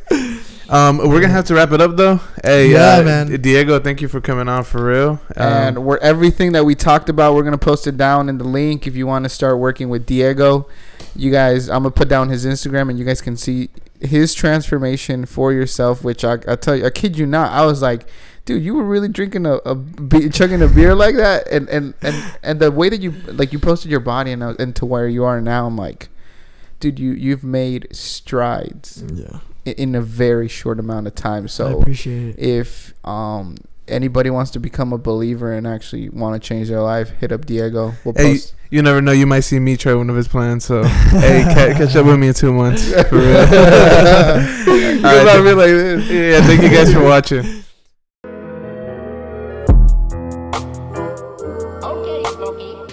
We're gonna have to wrap it up though. Hey, man. Diego, thank you for coming on for real. And everything that we talked about, we're gonna post it down in the link if you want to start working with Diego. You guys, I'm gonna put down his Instagram, and you guys can see his transformation for yourself. Which I tell you, I kid you not, I was like, dude, you were really drinking chugging a beer like that, and the way that you posted your body and to where you are now, I'm like, dude, you've made strides in a very short amount of time. So I appreciate it. If anybody wants to become a believer and actually want to change their life, hit up Diego. We'll post. You never know. You might see me try one of his plans. So, hey, catch up with me in 2 months. For real. All right, be like this. Yeah, thank you guys for watching. Okay, Smokey.